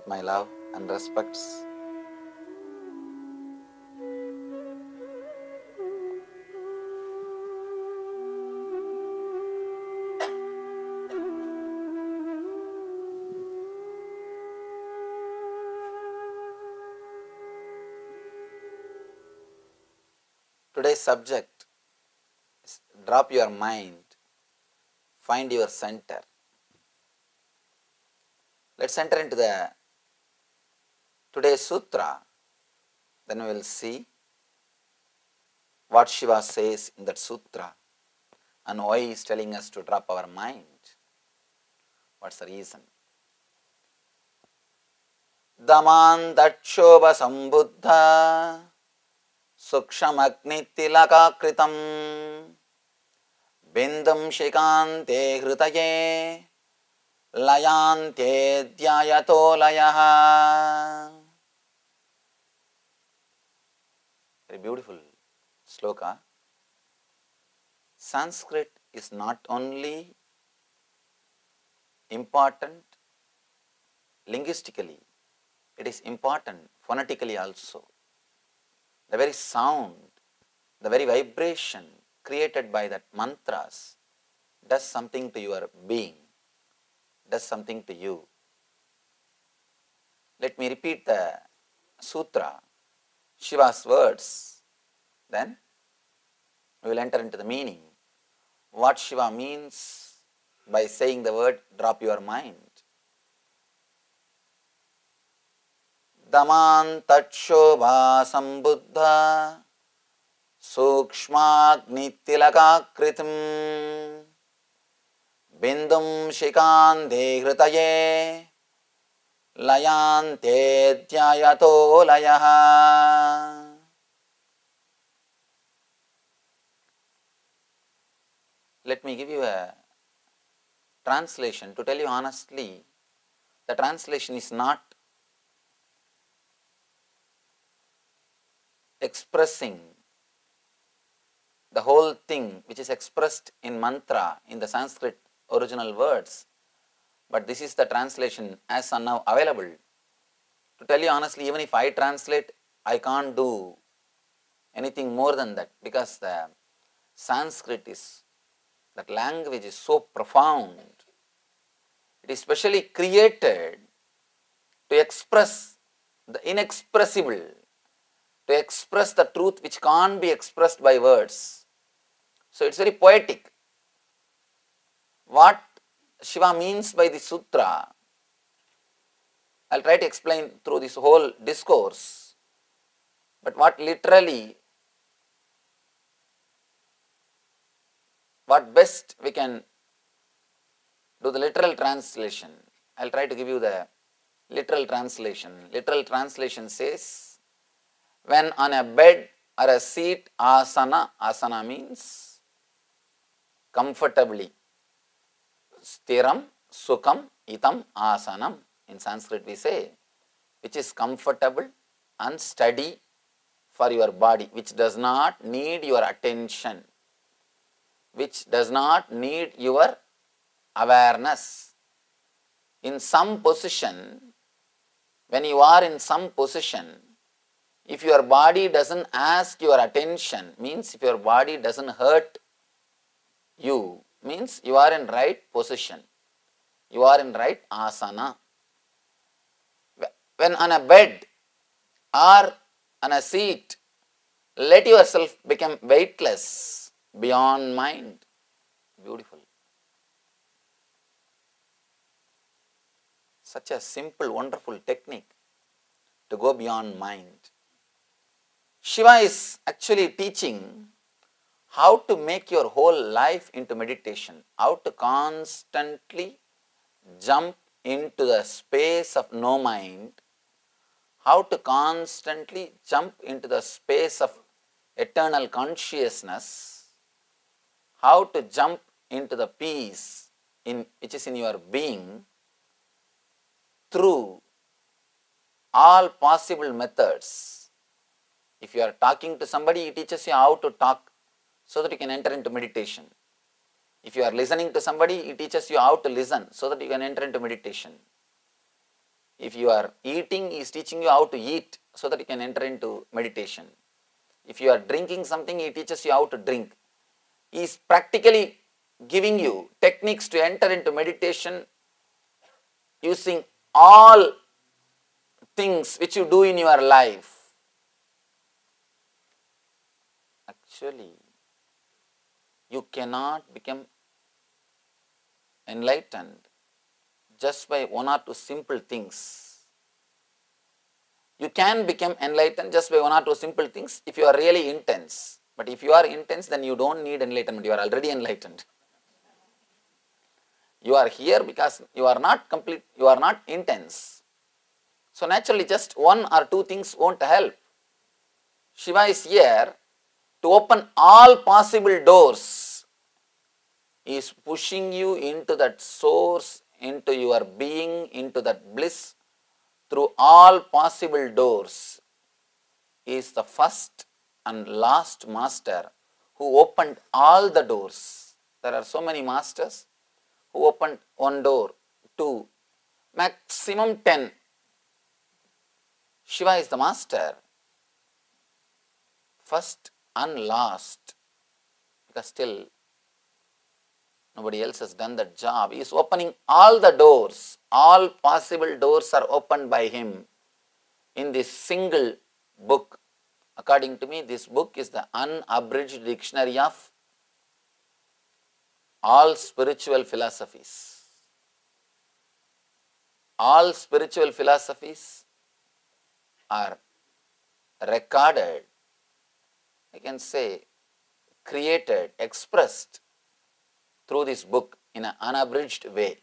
my love and respects. Today's subject is drop your mind, find your center. Let's enter into the today's sutra, then we will see what Shiva says in that sutra and why he is telling us to drop our mind. What's the reason? Daman Dachobha Sambuddha Sukshamagnitilakakritam Bindum Shikante Hritaye Layante Dhyayato Layaha. Very beautiful sloka. Sanskrit is not only important linguistically, it is important phonetically also. The very sound, the very vibration created by that mantras does something to your being, does something to you. Let me repeat the sutra, Shiva's words, then we will enter into the meaning. What Shiva means by saying the word drop your mind. Daman Tachobha Sambuddha Sukshmagnitilakakritam Bindum Shikante Hritaye Layante Dhyayato Layaha. Let me give you a translation. To tell you honestly, the translation is not expressing the whole thing which is expressed in mantra in the Sanskrit original words, but this is the translation as of now available. To tell you honestly, even if I translate, I can't do anything more than that, because the Sanskrit is, that language is so profound. It is specially created to express the inexpressible, to express the truth which can't be expressed by words. So it's very poetic. What Shiva means by the sutra, I'll try to explain through this whole discourse, but what literally, what best we can do the literal translation. I'll try to give you the literal translation. Literal translation says, when on a bed or a seat, asana, asana means comfortably. Stiram, sukham, itam, asanam. In Sanskrit we say, which is comfortable and steady for your body, which does not need your attention, which does not need your awareness. In some position, when you are in some position, if your body doesn't ask your attention, means if your body doesn't hurt you, means you are in right position, you are in right asana. When on a bed or on a seat, let yourself become weightless beyond mind. Beautiful. Such a simple, wonderful technique to go beyond mind. Shiva is actually teaching how to make your whole life into meditation, how to constantly jump into the space of no mind, how to constantly jump into the space of eternal consciousness, how to jump into the peace which is in your being through all possible methods. If you are talking to somebody, he teaches you how to talk so that you can enter into meditation. If you are listening to somebody, he teaches you how to listen so that you can enter into meditation. If you are eating, he is teaching you how to eat so that you can enter into meditation. If you are drinking something, he teaches you how to drink. He is practically giving you techniques to enter into meditation using all things which you do in your life. Actually, you cannot become enlightened just by one or two simple things. You can become enlightened just by one or two simple things if you are really intense. But if you are intense, then you don't need enlightenment. You are already enlightened. You are here because you are not complete, you are not intense. So naturally, just one or two things won't help. Shiva is here to open all possible doors. He is pushing you into that source, into your being, into that bliss through all possible doors. He is the first and last master who opened all the doors. There are so many masters who opened one door, two, maximum 10. Shiva is the master, first and last, because still nobody else has done that job. He is opening all the doors. All possible doors are opened by him in this single book. According to me, this book is the unabridged dictionary of all spiritual philosophies. All spiritual philosophies are recorded, I can say, created, expressed through this book in an unabridged way,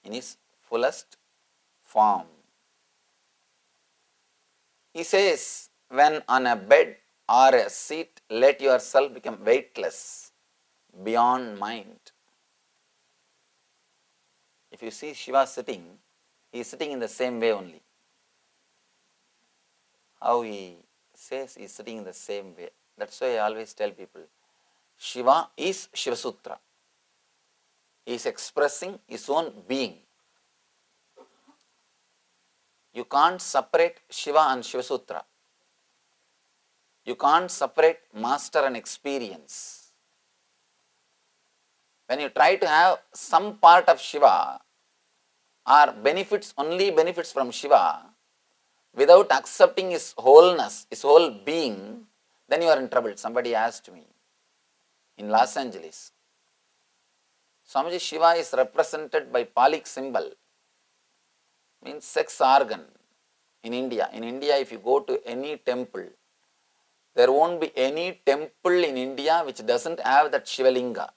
in its fullest form. He says, when on a bed or a seat, let yourself become weightless, beyond mind. If you see Shiva sitting, he is sitting in the same way only. How he says he is sitting in the same way. That's why I always tell people, Shiva is Shiva Sutra. He is expressing his own being. You can't separate Shiva and Shiva Sutra. You can't separate master and experience. When you try to have some part of Shiva or benefits, only benefits from Shiva, without accepting his wholeness, his whole being, then you are in trouble. Somebody asked me in Los Angeles, Swamiji, Shiva is represented by Palic symbol, means sex organ in India. In India, if you go to any temple, there won't be any temple in India which doesn't have that Shiva Linga.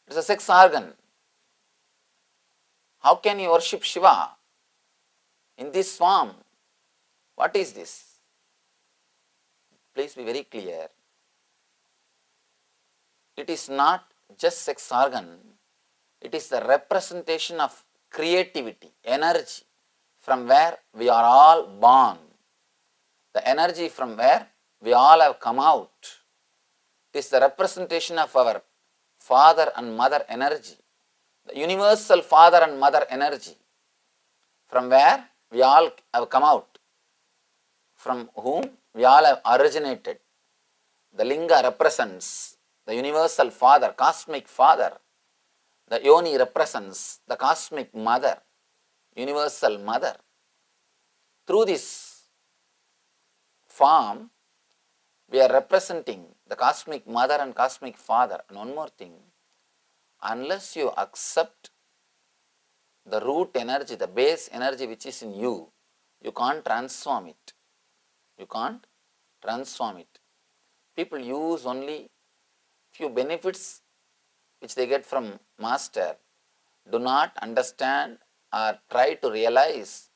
It's a sex organ. How can you worship Shiva in this form? What is this? Please be very clear. It is not just sex organ. It is the representation of creativity, energy, from where we are all born. The energy from where we all have come out. It is the representation of our father and mother energy, the universal father and mother energy, from where we all have come out, from whom we all have originated. The linga represents the universal father, cosmic father. The yoni represents the cosmic mother, universal mother. Through this form, we are representing the cosmic mother and cosmic father. And one more thing, unless you accept the root energy, the base energy which is in you, you can't transform it. You can't transform it. People use only few benefits which they get from master, do not understand or try to realize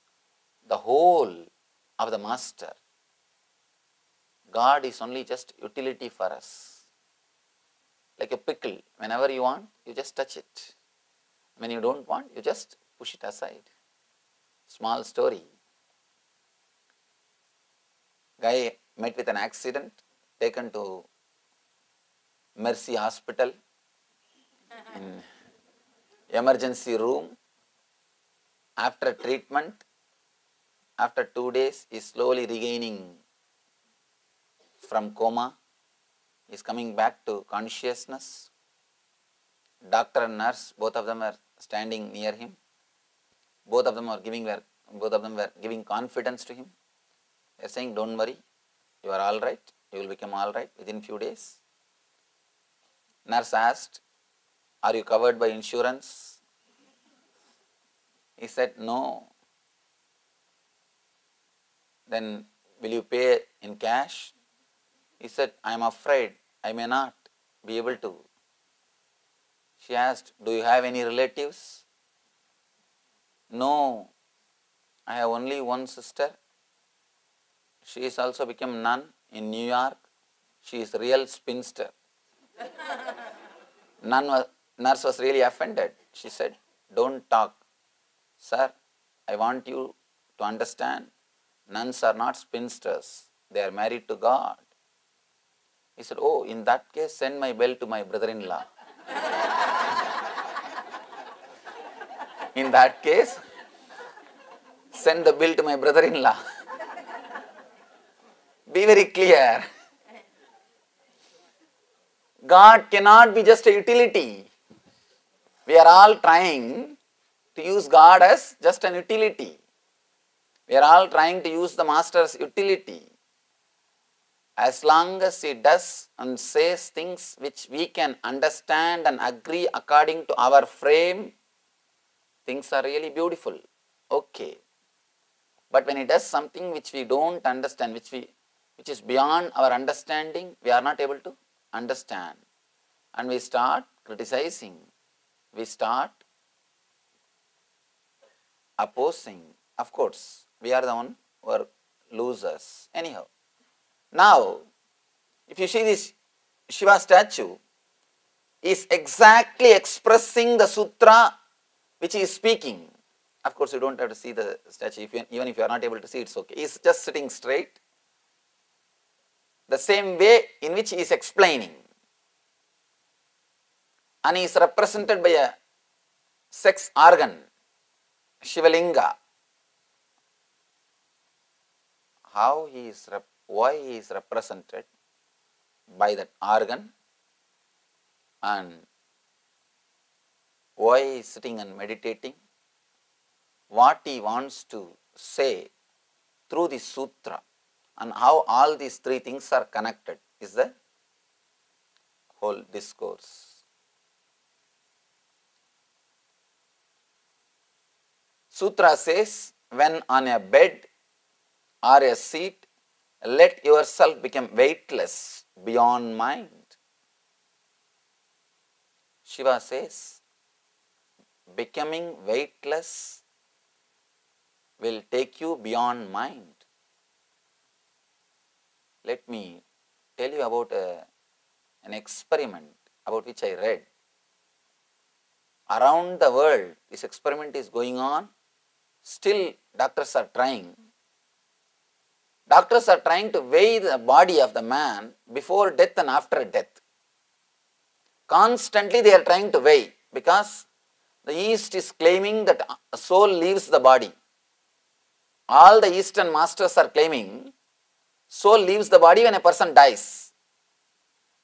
the whole of the master. God is only just utility for us. Like a pickle, whenever you want, you just touch it. When you don't want, you just push it aside. Small story. Guy met with an accident, taken to Mercy Hospital in emergency room. After treatment, after 2 days, is slowly regaining from coma, is coming back to consciousness. Doctor and nurse, both of them were standing near him. Both of them were giving confidence to him. They are saying, don't worry, you are all right, you will become all right within few days. Nurse asked, are you covered by insurance? He said, no. Then will you pay in cash? He said, I am afraid I may not be able to. She asked, do you have any relatives? No, I have only one sister. She is also become nun in New York. She is a real spinster. Nurse was really offended. She said, don't talk. Sir, I want you to understand, nuns are not spinsters. They are married to God. He said, oh, in that case, send my bill to my brother-in-law. In that case, send the bill to my brother-in-law. Be very clear. God cannot be just a utility. We are all trying to use God as just an utility. We are all trying to use the Master's utility. As long as he does and says things which we can understand and agree according to our frame, things are really beautiful. Okay. But when he does something which we don't understand, which is beyond our understanding, we are not able to understand. And we start criticizing. We start opposing. Of course, we are the one who are losers. Anyhow. Now, if you see this Shiva statue, is exactly expressing the sutra which he is speaking. Of course, you don't have to see the statue. Even if you are not able to see, it's okay. He is just sitting straight. The same way in which he is explaining. And he is represented by a sex organ, Shivalinga. Why he is represented by that organ, and why he is sitting and meditating, what he wants to say through the sutra, and how all these three things are connected is the whole discourse. Sutra says, when on a bed or a seat, let yourself become weightless beyond mind. Shiva says, becoming weightless will take you beyond mind. Let me tell you about an experiment about which I read. Around the world, this experiment is going on. Still, doctors are trying. Doctors are trying to weigh the body of the man before death and after death. Constantly they are trying to weigh, because the East is claiming that a soul leaves the body. All the Eastern masters are claiming soul leaves the body when a person dies.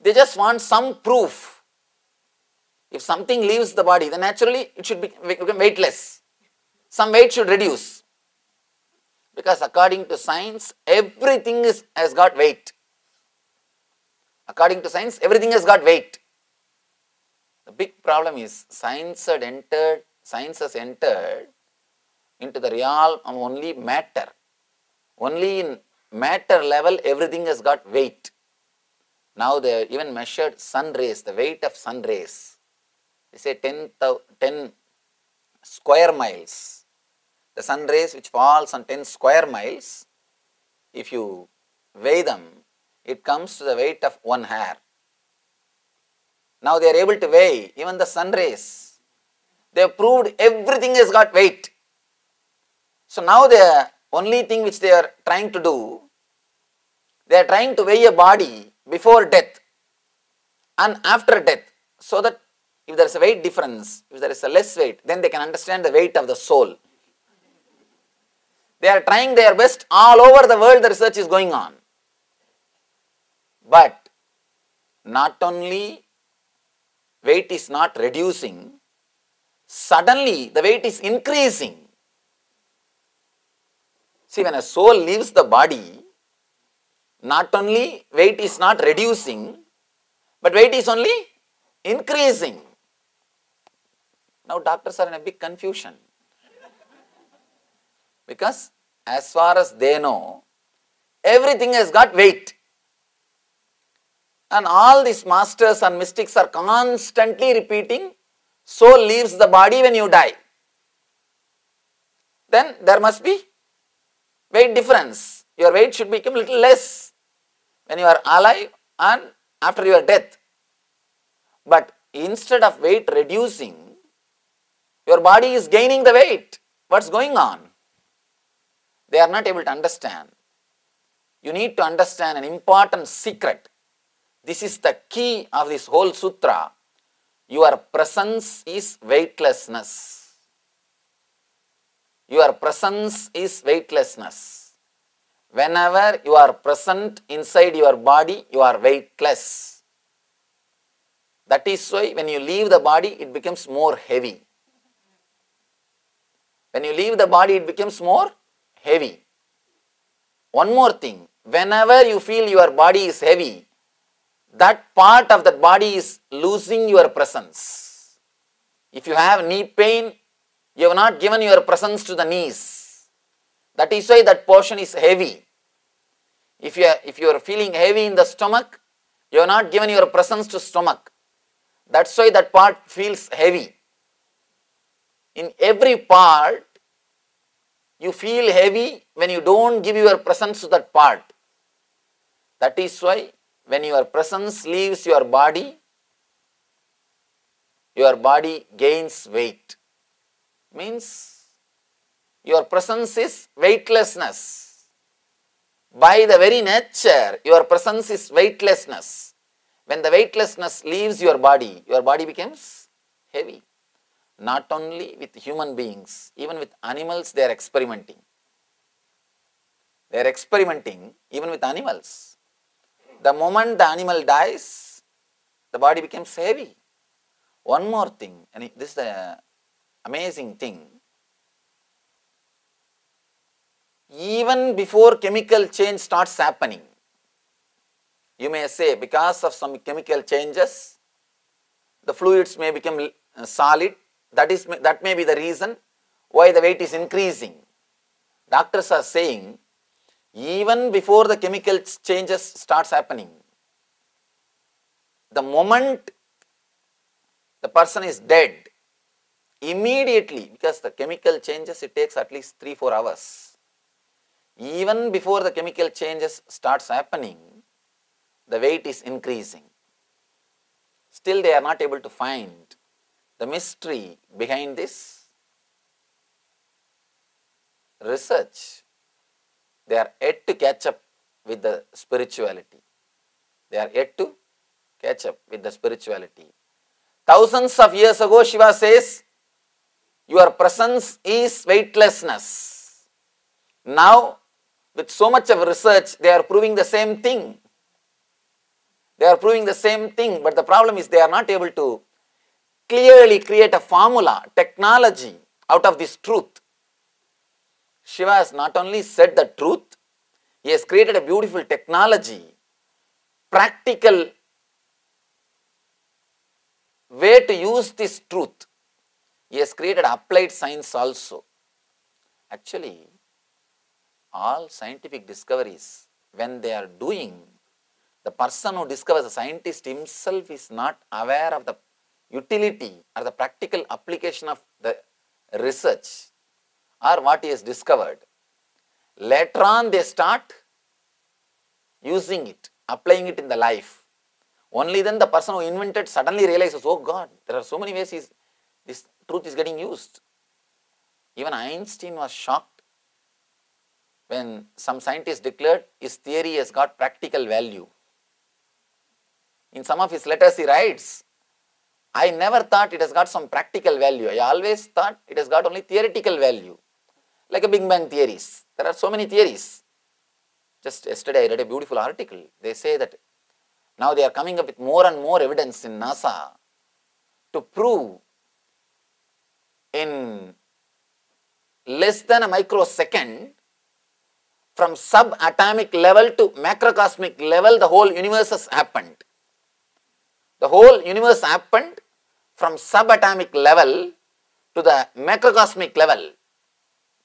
They just want some proof. If something leaves the body, then naturally it should become weightless. Some weight should reduce. Because according to science, everything has got weight. According to science, everything has got weight. The big problem is science has entered into the realm of only matter. Only in matter level, everything has got weight. Now they have even measured sun rays, the weight of sun rays. They say 10 square miles. The sun rays which falls on 10 square miles, if you weigh them, it comes to the weight of 1 hair. Now they are able to weigh even the sun rays. They have proved everything has got weight. So now the only thing which they are trying to do, they are trying to weigh a body before death and after death, so that if there is a weight difference, if there is a less weight, then they can understand the weight of the soul. They are trying their best. All over the world the research is going on. But not only weight is not reducing, suddenly the weight is increasing. See, when a soul leaves the body, not only weight is not reducing, but weight is only increasing. Now doctors are in a big confusion. Because as far as they know, everything has got weight. And all these masters and mystics are constantly repeating, soul leaves the body when you die. Then there must be weight difference. Your weight should become a little less when you are alive and after your death. But instead of weight reducing, your body is gaining the weight. What's going on? They are not able to understand. You need to understand an important secret. This is the key of this whole sutra. Your presence is weightlessness. Your presence is weightlessness. Whenever you are present inside your body, you are weightless. That is why when you leave the body, it becomes more heavy. When you leave the body, it becomes more heavy. One more thing, whenever you feel your body is heavy, that part of that body is losing your presence. If you have knee pain, you have not given your presence to the knees. That is why that portion is heavy. If you are feeling heavy in the stomach, you have not given your presence to stomach. That's why that part feels heavy. In every part, you feel heavy when you don't give your presence to that part. That is why when your presence leaves your body gains weight. Means your presence is weightlessness. By the very nature, your presence is weightlessness. When the weightlessness leaves your body becomes heavy. Not only with human beings, even with animals they are experimenting. They are experimenting even with animals. The moment the animal dies, the body becomes heavy. One more thing, and this is the amazing thing. Even before chemical change starts happening, you may say because of some chemical changes, the fluids may become solid. That may be the reason why the weight is increasing. Doctors are saying, even before the chemical changes starts happening, the moment the person is dead, immediately, because the chemical changes, it takes at least 3-4 hours. Even before the chemical changes starts happening, the weight is increasing. Still they are not able to find the mystery behind this research. They are yet to catch up with the spirituality. They are yet to catch up with the spirituality. Thousands of years ago, Shiva says, your presence is weightlessness. Now, with so much of research, they are proving the same thing. They are proving the same thing, but the problem is they are not able to clearly create a formula, technology out of this truth. Shiva has not only said the truth, he has created a beautiful technology, practical way to use this truth. He has created applied science also. Actually, all scientific discoveries, when they are doing, the person who discovers, the scientist himself is not aware of the utility or the practical application of the research or what he has discovered. Later on they start using it, applying it in the life. Only then the person who invented suddenly realizes, oh God, there are so many ways this truth is getting used. Even Einstein was shocked when some scientists declared his theory has got practical value. In some of his letters he writes, I never thought it has got some practical value. I always thought it has got only theoretical value. Like a Big Bang theories. There are so many theories. Just yesterday I read a beautiful article. They say that now they are coming up with more and more evidence in NASA to prove in less than a microsecond, from subatomic level to macrocosmic level, the whole universe has happened. The whole universe happened from subatomic level to the macrocosmic level,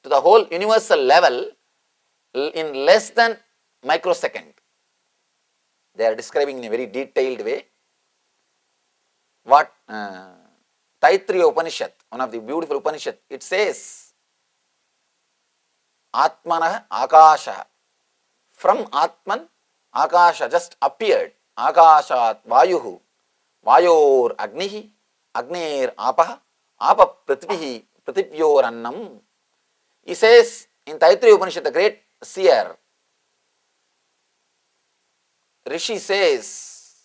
to the whole universal level in less than microsecond. They are describing in a very detailed way what Taittiriya Upanishad, one of the beautiful Upanishad, it says, Atmanah Akasha. From Atman, Akasha just appeared. Akashat Vayuhu. Vayor Agnihi. Agner Apaha. Apa Prithvihi. Prithivyor Annam. He says in Taittiriya Upanishad, the great seer, Rishi says,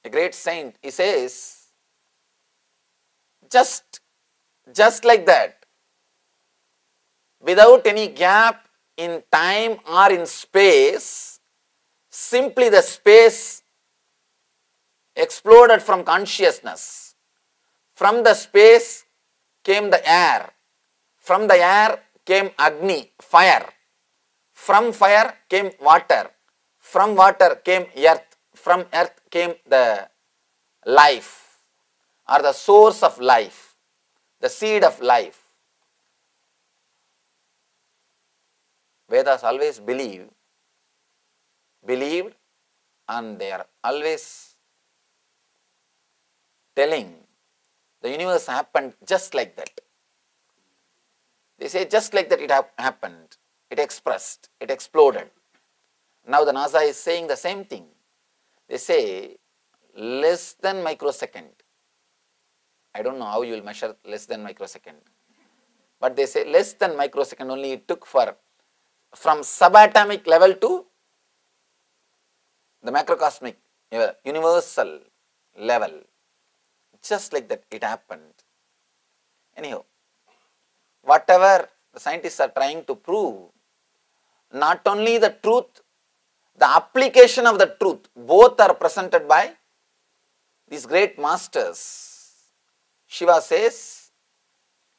a great saint, he says, just like that, without any gap in time or in space, simply the space exploded from consciousness. From the space came the air. From the air came Agni, fire. From fire came water. From water came earth. From earth came the life, or the source of life, the seed of life. Vedas always believed, and they are always telling the universe happened just like that. They say just like that it happened, it expressed, it exploded. Now the NASA is saying the same thing. They say less than microsecond. I don't know how you will measure less than microsecond. But they say less than microsecond only it took for from subatomic level to the macrocosmic, universal level. Just like that it happened. Anyhow, whatever the scientists are trying to prove, not only the truth, the application of the truth, both are presented by these great masters. Shiva says,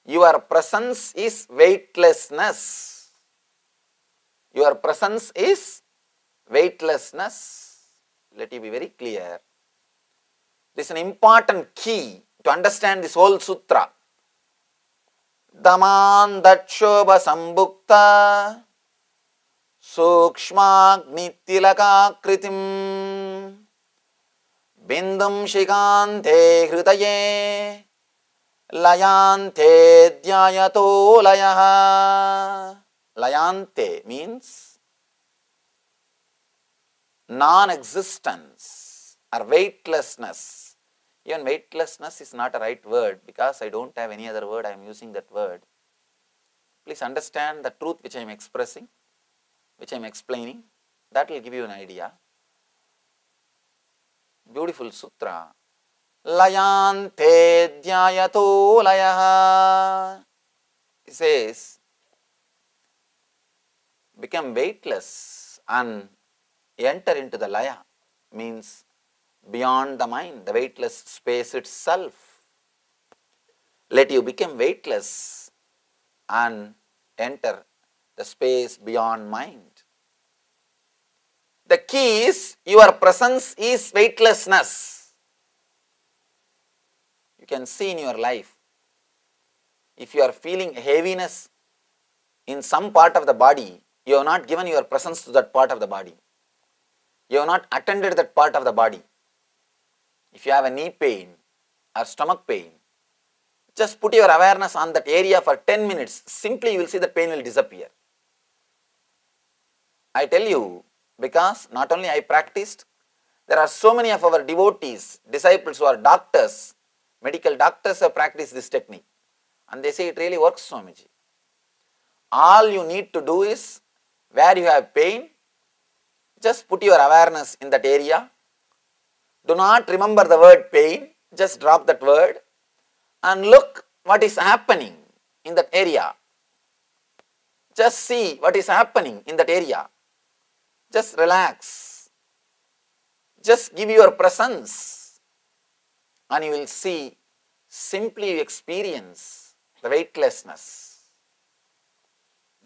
your presence is weightlessness. Your presence is weightlessness. Let you be very clear. This is an important key to understand this whole sutra. Daman Dachobha Sambhukta Sukshmagnitilaka Kritim Bindum Shikante Hritaye Layante Dhyayato Layaha. Layante means non-existence or weightlessness. Even weightlessness is not a right word because I don't have any other word, I am using that word. Please understand the truth which I am expressing, which I am explaining, that will give you an idea. Beautiful sutra. Layante dhyayato layaha. It says, become weightless and enter into the laya, means beyond the mind, the weightless space itself. Let you become weightless and enter the space beyond mind. The key is your presence is weightlessness. You can see in your life, if you are feeling heaviness in some part of the body, you have not given your presence to that part of the body. You have not attended that part of the body. If you have a knee pain or stomach pain, just put your awareness on that area for 10 minutes. Simply you will see the pain will disappear. I tell you, because not only I practiced, there are so many of our devotees, disciples who are doctors, medical doctors have practiced this technique. And they say it really works, Swamiji. All you need to do is, where you have pain, just put your awareness in that area. Do not remember the word pain, just drop that word and look what is happening in that area. Just see what is happening in that area. Just relax. Just give your presence and you will see, simply you experience the weightlessness.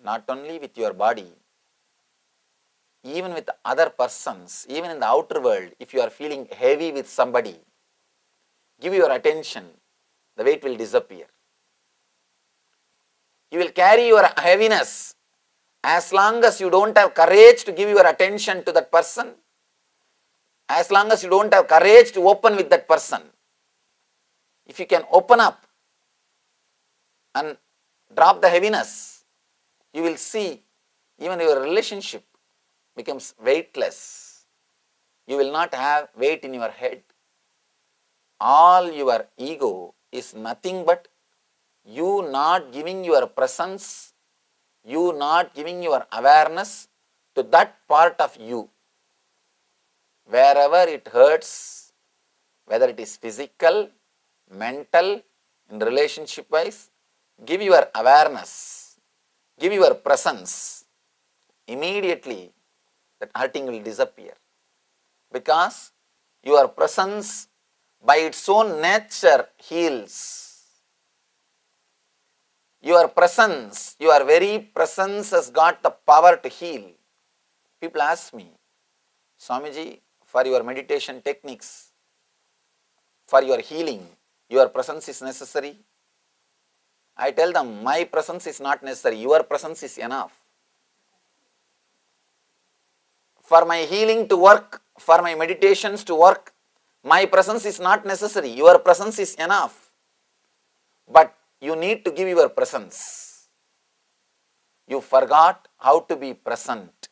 Not only with your body, even with other persons, even in the outer world, if you are feeling heavy with somebody, give your attention, the weight will disappear. You will carry your heaviness as long as you don't have courage to give your attention to that person, as long as you don't have courage to open with that person. If you can open up and drop the heaviness, you will see even your relationship becomes weightless. You will not have weight in your head. All your ego is nothing but you not giving your presence, you not giving your awareness to that part of you. Wherever it hurts, whether it is physical, mental, in relationship wise, give your awareness, give your presence. Immediately that hurting will disappear, because your presence by its own nature heals. Your presence, your very presence has got the power to heal. People ask me, Swamiji, for your meditation techniques, for your healing, your presence is necessary. I tell them, my presence is not necessary, your presence is enough. For my healing to work, for my meditations to work, my presence is not necessary, your presence is enough. But you need to give your presence. You forgot how to be present.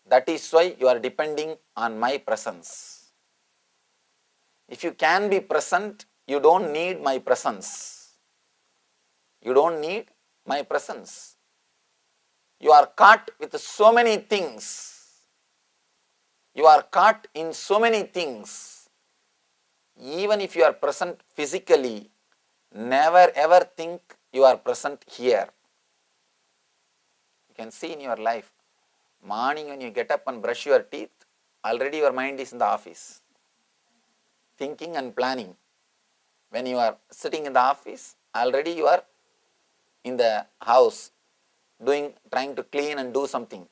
That is why you are depending on my presence. If you can be present, you don't need my presence. You don't need my presence. You are caught with so many things. You are caught in so many things. Even if you are present physically, never ever think you are present here. You can see in your life, morning when you get up and brush your teeth, already your mind is in the office, thinking and planning. When you are sitting in the office, already you are in the house, trying to clean and do something.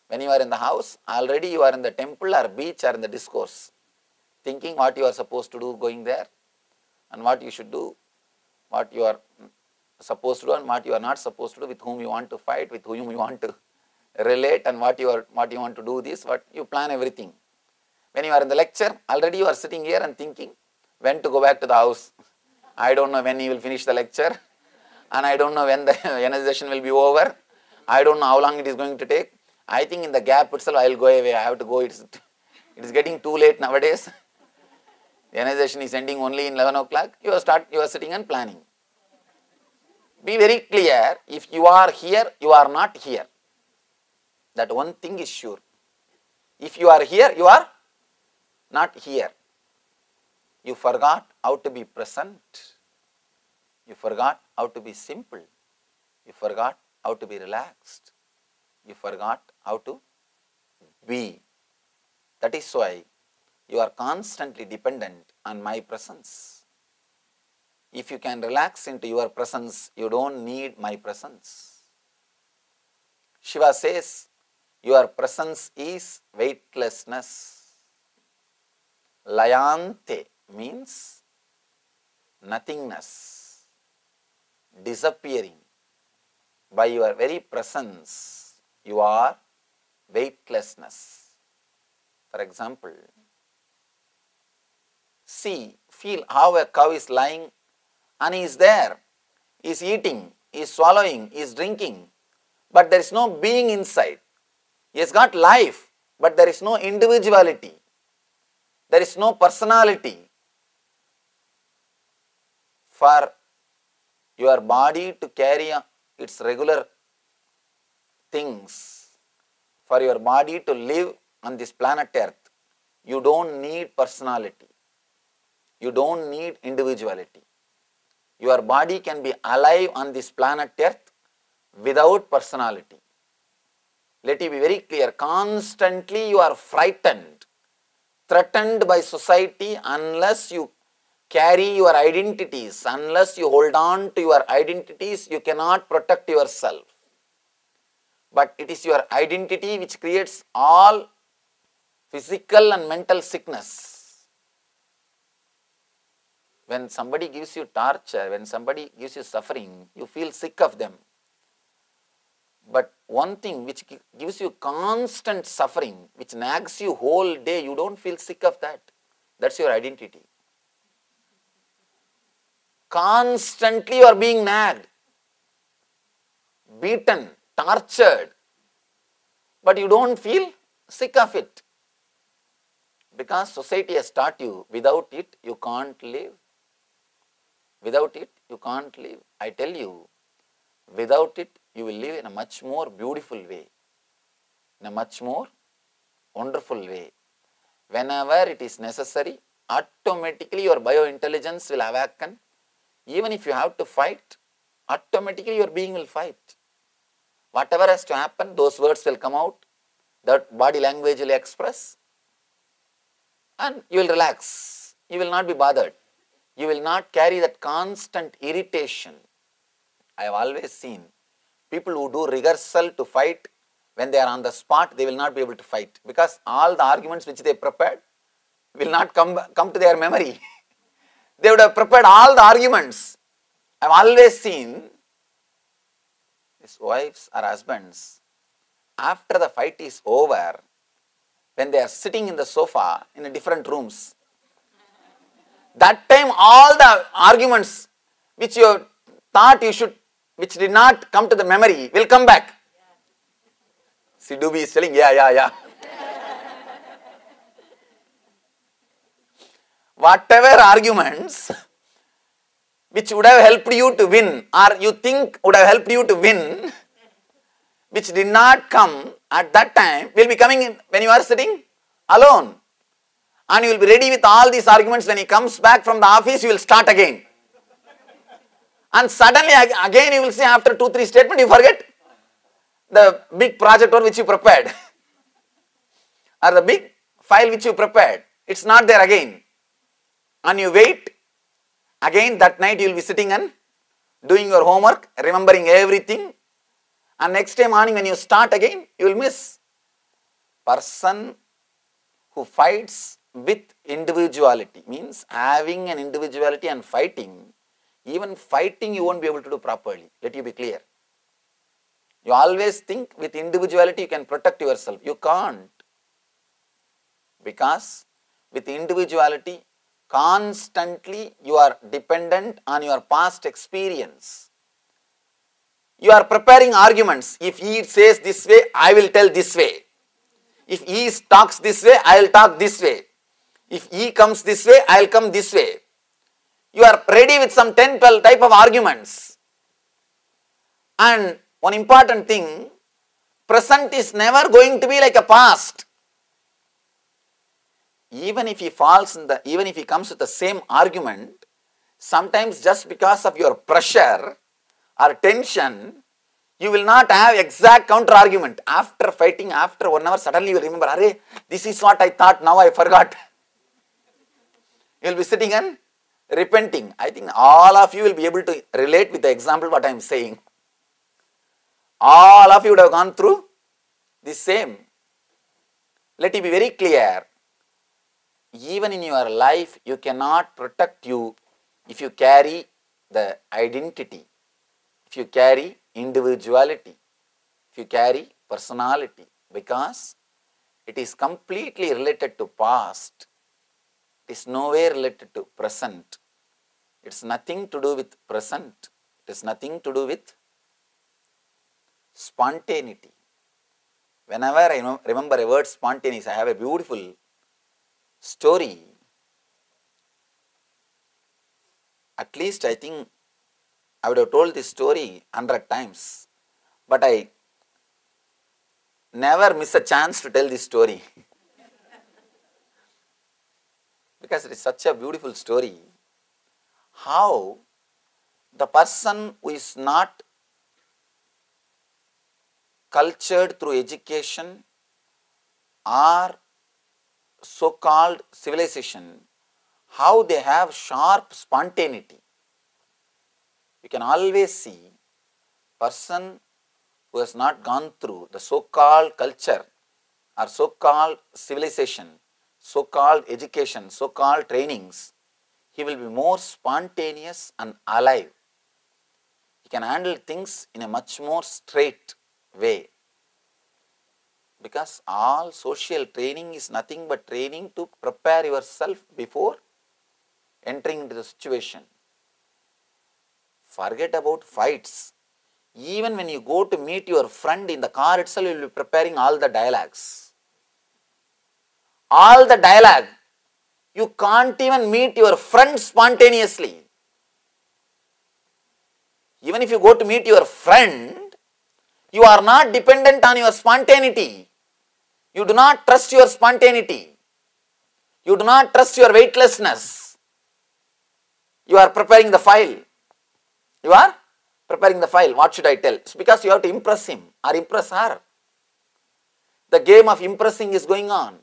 When you are in the house, already you are in the temple or beach or in the discourse, thinking what you are supposed to do going there and what you should do, what you are supposed to do and what you are not supposed to do, with whom you want to fight, with whom you want to relate, and what you want to do this, what you plan everything. When you are in the lecture, already you are sitting here and thinking when to go back to the house. I don't know when you will finish the lecture, and I don't know when the energy session will be over. I don't know how long it is going to take. I think in the gap itself I will go away. I have to go. It is getting too late nowadays. The energy session is ending only in 11 o'clock. You are sitting and planning. Be very clear. If you are here, you are not here. That one thing is sure. If you are here, you are not here. You forgot how to be present. You forgot how to be simple. You forgot how to be relaxed. You forgot how to be. That is why you are constantly dependent on my presence. If you can relax into your presence, you don't need my presence. Shiva says, your presence is weightlessness. Layante means nothingness, disappearing. By your very presence, you are weightlessness. For example, feel how a cow is lying and he is there, he is eating, he is swallowing, he is drinking, but there is no being inside. He has got life, but there is no individuality. There is no personality. For your body to carry its regular things, for your body to live on this planet Earth, you don't need personality. You don't need individuality. Your body can be alive on this planet Earth without personality. Let it be very clear, constantly you are frightened, threatened by society unless you carry your identities, unless you hold on to your identities, you cannot protect yourself. But it is your identity which creates all physical and mental sickness. When somebody gives you torture, when somebody gives you suffering, you feel sick of them. But one thing which gives you constant suffering, which nags you whole day, you don't feel sick of that. That's your identity. Constantly you are being nagged, beaten, tortured, but you don't feel sick of it. Because society has taught you, without it you can't live. Without it you can't live. I tell you, without it you will live in a much more beautiful way, in a much more wonderful way. Whenever it is necessary, automatically your biointelligence will awaken. Even if you have to fight, automatically your being will fight. Whatever has to happen, those words will come out, that body language will express, and you will relax. You will not be bothered. You will not carry that constant irritation. I have always seen people who do rehearsal to fight, when they are on the spot, they will not be able to fight, because all the arguments which they prepared will not come to their memory. They would have prepared all the arguments. I have always seen his wives or husbands, after the fight is over, when they are sitting in the sofa in different rooms, that time all the arguments which you thought you should, which did not come to the memory, will come back. Sidubi is telling, yeah. Whatever arguments which would have helped you to win, or you think would have helped you to win, which did not come at that time, will be coming in when you are sitting alone. And you will be ready with all these arguments. When he comes back from the office, you will start again. And suddenly again you will see, after 2-3 statements, you forget the big project work which you prepared. Or the big file which you prepared. It's not there again. And you wait. Again that night you will be sitting and doing your homework, remembering everything. And next day morning when you start again, you will miss. Person who fights with individuality, means having an individuality and fighting, even fighting you won't be able to do properly. Let you be clear. You always think with individuality you can protect yourself. You can't. Because with individuality, constantly you are dependent on your past experience. You are preparing arguments. If he says this way, I will tell this way. If he talks this way, I will talk this way. If he comes this way, I will come this way. You are ready with some 10-12 type of arguments. And one important thing, present is never going to be like a past. Even if he even if he comes with the same argument, sometimes just because of your pressure or tension, you will not have exact counter argument. After fighting, after 1 hour, suddenly you remember, Arey, this is what I thought, now I forgot. You will be sitting and repenting. I think all of you will be able to relate with the example what I am saying. All of you would have gone through the same. Let it be very clear. Even in your life, you cannot protect you if you carry the identity, if you carry individuality, if you carry personality, because it is completely related to past. It is nowhere related to present. It's nothing to do with present. It is nothing to do with spontaneity. Whenever I remember a word spontaneous, I have a beautiful story. At least I think I would have told this story 100 times, but I never miss a chance to tell this story. Because it is such a beautiful story. How the person who is not cultured through education or so-called civilization, how they have sharp spontaneity. You can always see person who has not gone through the so-called culture or so-called civilization, so-called education, so-called trainings, he will be more spontaneous and alive. He can handle things in a much more straight way. Because all social training is nothing but training to prepare yourself before entering into the situation. Forget about fights. Even when you go to meet your friend in the car itself, you will be preparing all the dialogues. All the dialogue. You can't even meet your friend spontaneously. Even if you go to meet your friend, you are not dependent on your spontaneity. You do not trust your spontaneity. You do not trust your weightlessness. You are preparing the file. You are preparing the file. What should I tell? It's because you have to impress him or impress her. The game of impressing is going on.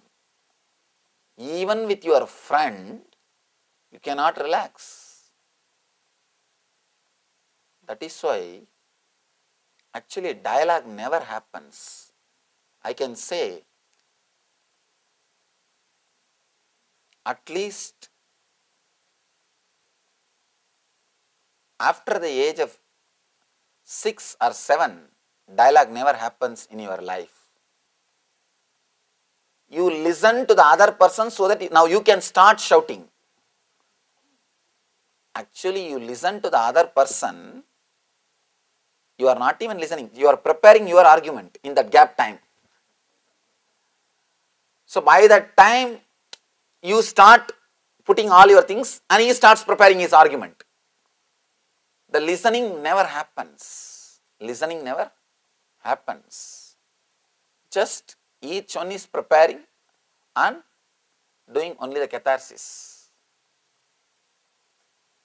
Even with your friend, you cannot relax. That is why actually dialogue never happens. I can say at least after the age of 6 or 7, dialogue never happens in your life. You listen to the other person so that now you can start shouting. Actually, you listen to the other person, you are not even listening, you are preparing your argument in that gap time. So, by that time, you start putting all your things and he starts preparing his argument. The listening never happens. Listening never happens. Just each one is preparing and doing only the catharsis.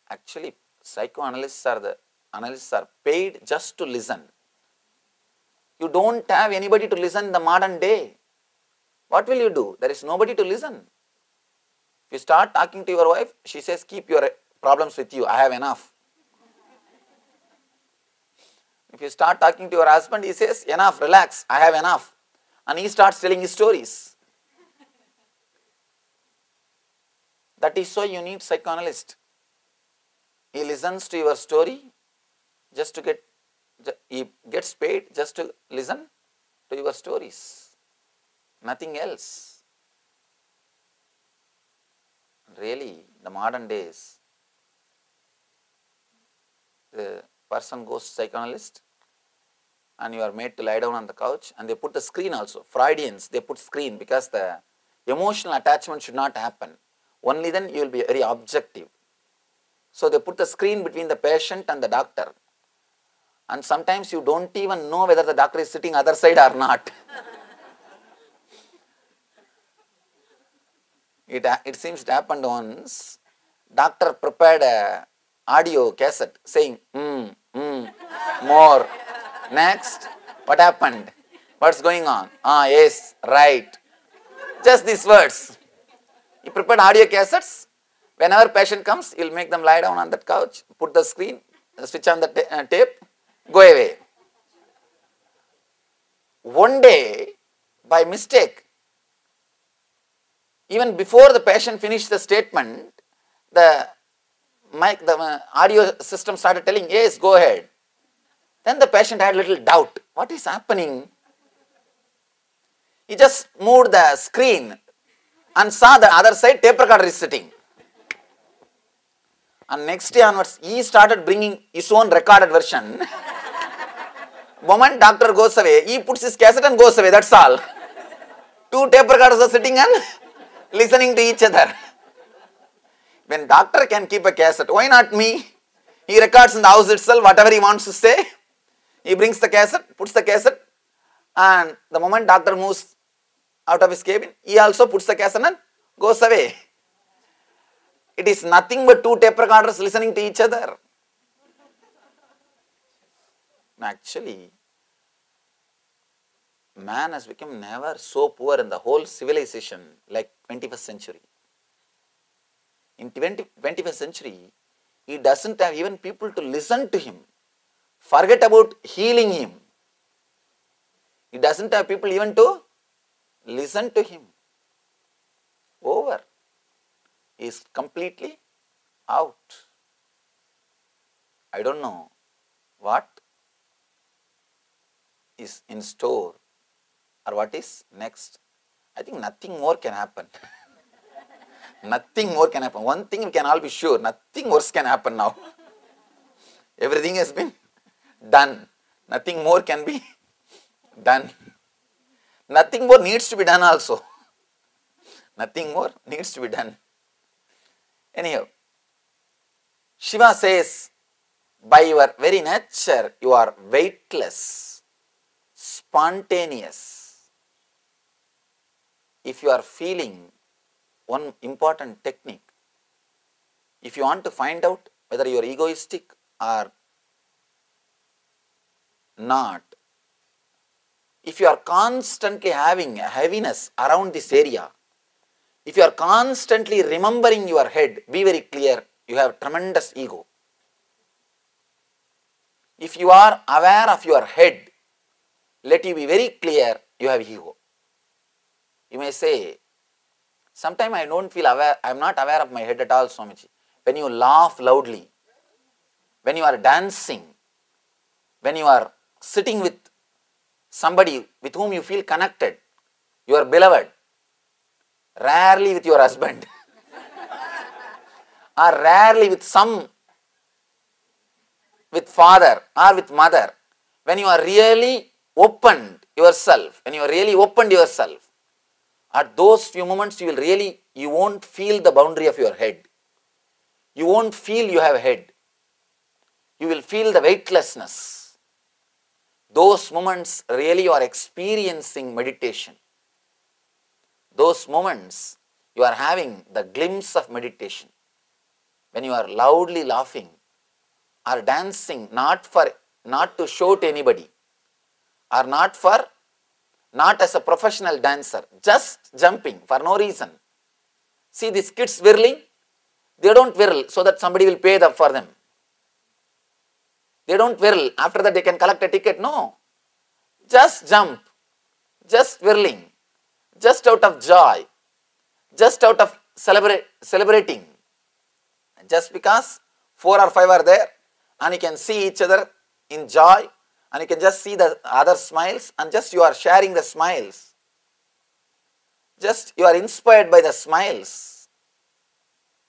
Actually, psychoanalysts are paid just to listen. You don't have anybody to listen in the modern day. What will you do? There is nobody to listen. If you start talking to your wife, she says, keep your problems with you, I have enough. If you start talking to your husband, he says, enough, relax, I have enough. And he starts telling his stories. That is why you need psychoanalyst. He listens to your story just to he gets paid just to listen to your stories. Nothing else. Really, the modern days, the person goes to psychoanalyst and you are made to lie down on the couch and they put the screen also. Freudians, they put screen because the emotional attachment should not happen. Only then you will be very objective. So they put the screen between the patient and the doctor. And sometimes you don't even know whether the doctor is sitting other side or not. It seems it happened once. Doctor prepared a audio cassette saying, more. Next, what happened? What's going on? Yes, right. Just these words. He prepared audio cassettes. Whenever patient comes, he will make them lie down on that couch, put the screen, switch on the tape, go away. One day, by mistake, even before the patient finished the statement, the audio system started telling, yes, go ahead. Then the patient had a little doubt. What is happening? He just moved the screen and saw the other side tape recorder is sitting. And next day onwards, he started bringing his own recorded version. Moment doctor goes away, he puts his cassette and goes away, that's all. Two tape recorders are sitting and listening to each other. When doctor can keep a cassette, why not me? He records in the house itself whatever he wants to say. He brings the cassette, puts the cassette, and the moment doctor moves out of his cabin, he also puts the cassette and goes away. It is nothing but two tape recorders listening to each other. Actually, man has become never so poor in the whole civilization like 21st century. In 21st century, he doesn't have even people to listen to him. Forget about healing him. He doesn't have people even to listen to him. Over. He is completely out. I don't know what is in store or what is next. I think nothing more can happen. Nothing more can happen. One thing we can all be sure, nothing worse can happen now. Everything has been done. Nothing more can be done. Nothing more needs to be done also. Nothing more needs to be done. Anyhow, Shiva says, by your very nature, you are weightless, spontaneous. If you are feeling one important technique, if you want to find out whether you are egoistic or not, if you are constantly having a heaviness around this area, if you are constantly remembering your head, be very clear, you have tremendous ego. If you are aware of your head, let you be very clear, you have ego. You may say, sometimes I don't feel aware, I am not aware of my head at all, Swamiji. When you laugh loudly, when you are dancing, when you are sitting with somebody with whom you feel connected, your beloved, rarely with your husband, or rarely with father or with mother, when you are really opened yourself, at those few moments you won't feel the boundary of your head. You won't feel you have a head. You will feel the weightlessness. Those moments really you are experiencing meditation. Those moments you are having the glimpse of meditation. When you are loudly laughing or dancing, not to show to anybody, or not as a professional dancer, just jumping for no reason. See these kids whirling, they don't whirl so that somebody will pay them for them. They don't whirl, after that they can collect a ticket, no. Just jump, just whirling, just out of joy, just out of celebrating. Just because 4 or 5 are there and you can see each other in joy and you can just see the other smiles and just you are sharing the smiles. Just you are inspired by the smiles.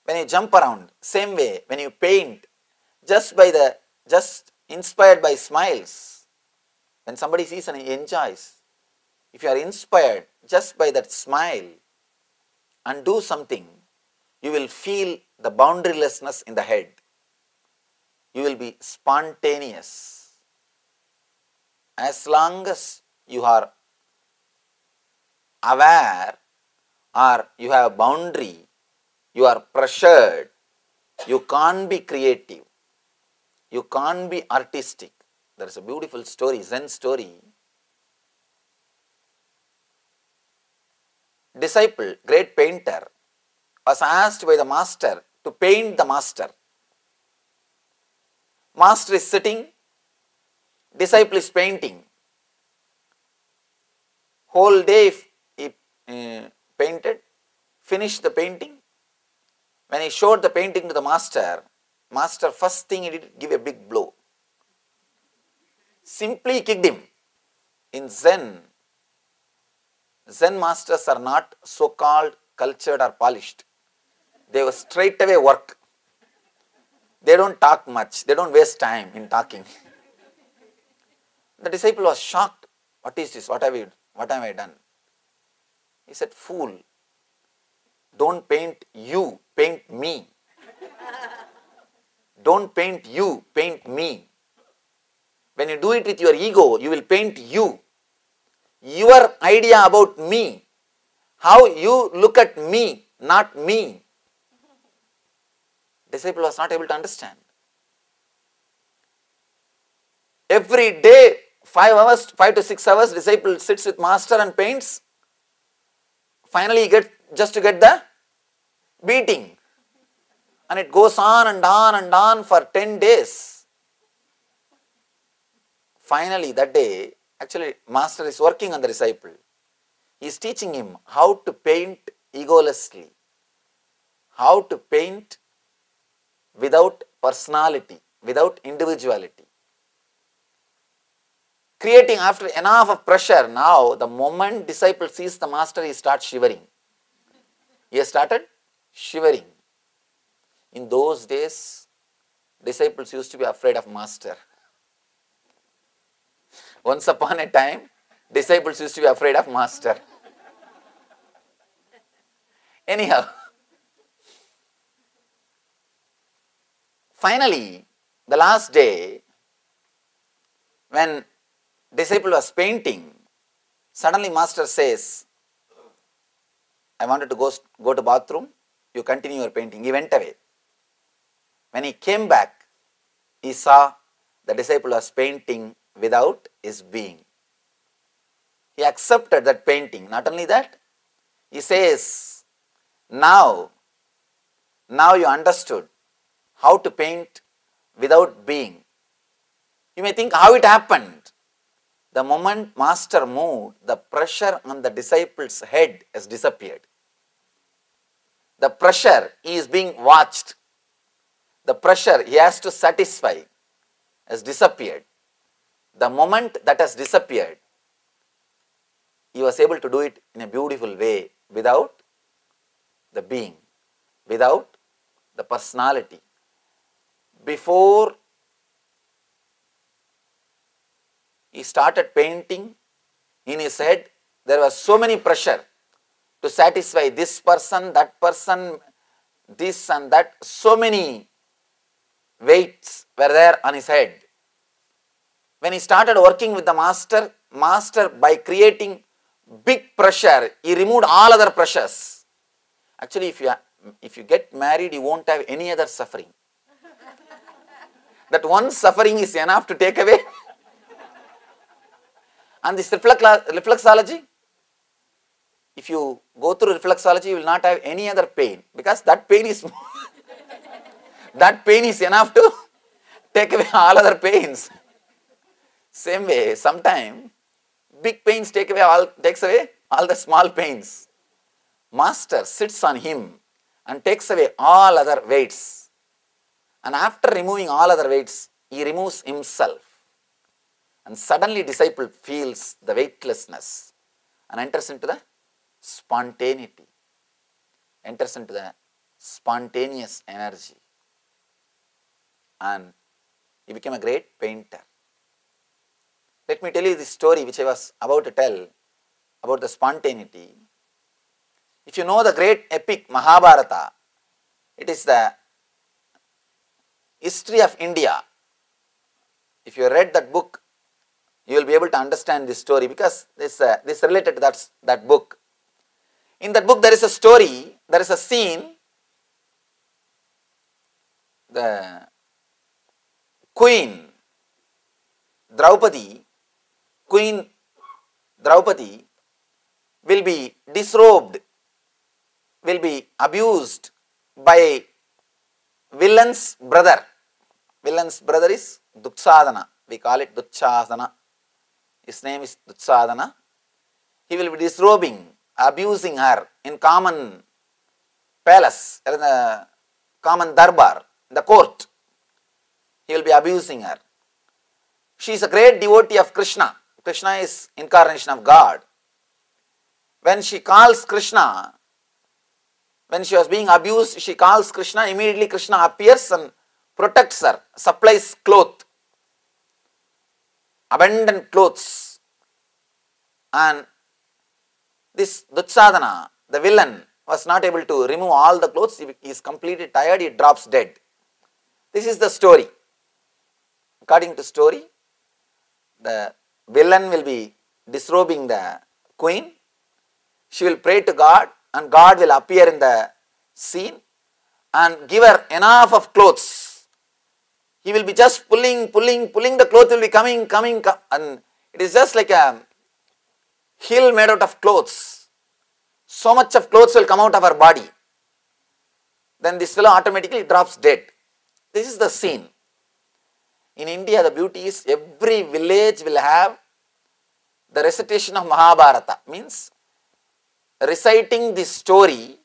When you jump around, same way, when you paint, just inspired by smiles. When somebody sees and enjoys, if you are inspired just by that smile and do something, you will feel the boundarylessness in the head. You will be spontaneous. As long as you are aware or you have boundary, you are pressured, you can't be creative, you can't be artistic. There is a beautiful story, Zen story. Disciple, great painter, was asked by the master to paint the master. Master is sitting, disciple is painting. Whole day he painted, finished the painting. When he showed the painting to the master, master first thing he did, give a big blow. Simply kicked him. In Zen masters are not so-called cultured or polished. They will straight away work. They don't talk much. They don't waste time in talking. The disciple was shocked. What is this? What have I done? He said, fool, don't paint you, paint me. Don't paint you, paint me. When you do it with your ego, you will paint you. Your idea about me. How you look at me, not me. Disciple was not able to understand. Every day 5 hours, 5 to 6 hours, disciple sits with master and paints. Finally, he gets just to get the beating. And it goes on and on and on for 10 days. Finally, that day, actually, master is working on the disciple. He is teaching him how to paint egolessly, how to paint without personality, without individuality. Creating after enough of pressure, now the moment disciple sees the master, he starts shivering. He has started shivering. In those days, disciples used to be afraid of master. Once upon a time, disciples used to be afraid of master. Anyhow, finally, the last day, when disciple was painting, suddenly master says, I wanted to go to bathroom, you continue your painting. He went away. When he came back, he saw the disciple was painting without his being. He accepted that painting. Not only that, he says, now you understood how to paint without being. You may think how it happened. The moment master moved, the pressure on the disciple's head has disappeared. The pressure, he is being watched. The pressure he has to satisfy has disappeared. The moment that has disappeared, he was able to do it in a beautiful way without the being, without the personality. Before he started painting, in his head there was so many pressure to satisfy this person, this and that. So many weights were there on his head. When he started working with the master, by creating big pressure, he removed all other pressures. Actually, if you get married, you won't have any other suffering. That one suffering is enough to take away. And this reflexology, if you go through reflexology, you will not have any other pain, because that pain is that pain is enough to take away all other pains. Same way, sometimes big pains takes away all the small pains. Master sits on him and takes away all other weights. And after removing all other weights, he removes himself. And suddenly disciple feels the weightlessness and enters into the spontaneity, enters into the spontaneous energy. And he became a great painter. Let me tell you this story which I was about to tell about the spontaneity. If you know the great epic Mahabharata, it is the history of India. If you read that book, you will be able to understand this story, because this related to that book. In that book there is a story, there is a scene. The Queen Draupadi will be disrobed, will be abused by villain's brother. Villain's brother is Duksadana. We call it Duchasana. His name is Dutsadana. He will be disrobing, abusing her in common palace, in the common darbar, in the court. He will be abusing her. She is a great devotee of Krishna. Krishna is incarnation of God. When she calls Krishna, when she was being abused, she calls Krishna. Immediately Krishna appears and protects her, supplies cloth, abundant clothes. And this Dutsadana, the villain, was not able to remove all the clothes. He is completely tired, he drops dead. This is the story. According to story, the villain will be disrobing the queen. She will pray to God, and God will appear in the scene and give her enough of clothes. He will be just pulling, the cloth will be coming, and It is just like a hill made out of clothes. So much of clothes will come out of our body. Then this fellow automatically drops dead. This is the scene. In India, the beauty is every village will have the recitation of Mahabharata. Means reciting this story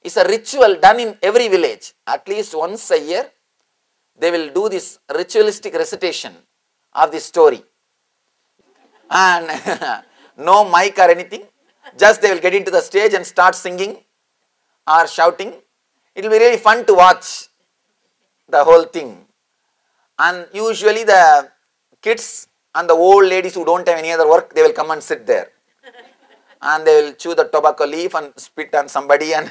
is a ritual done in every village. At least once a year, they will do this ritualistic recitation of this story. And no mic or anything, just they will get into the stage and start singing or shouting. It will be really fun to watch the whole thing. And usually the kids and the old ladies who don't have any other work, they will come and sit there. And they will chew the tobacco leaf and spit on somebody and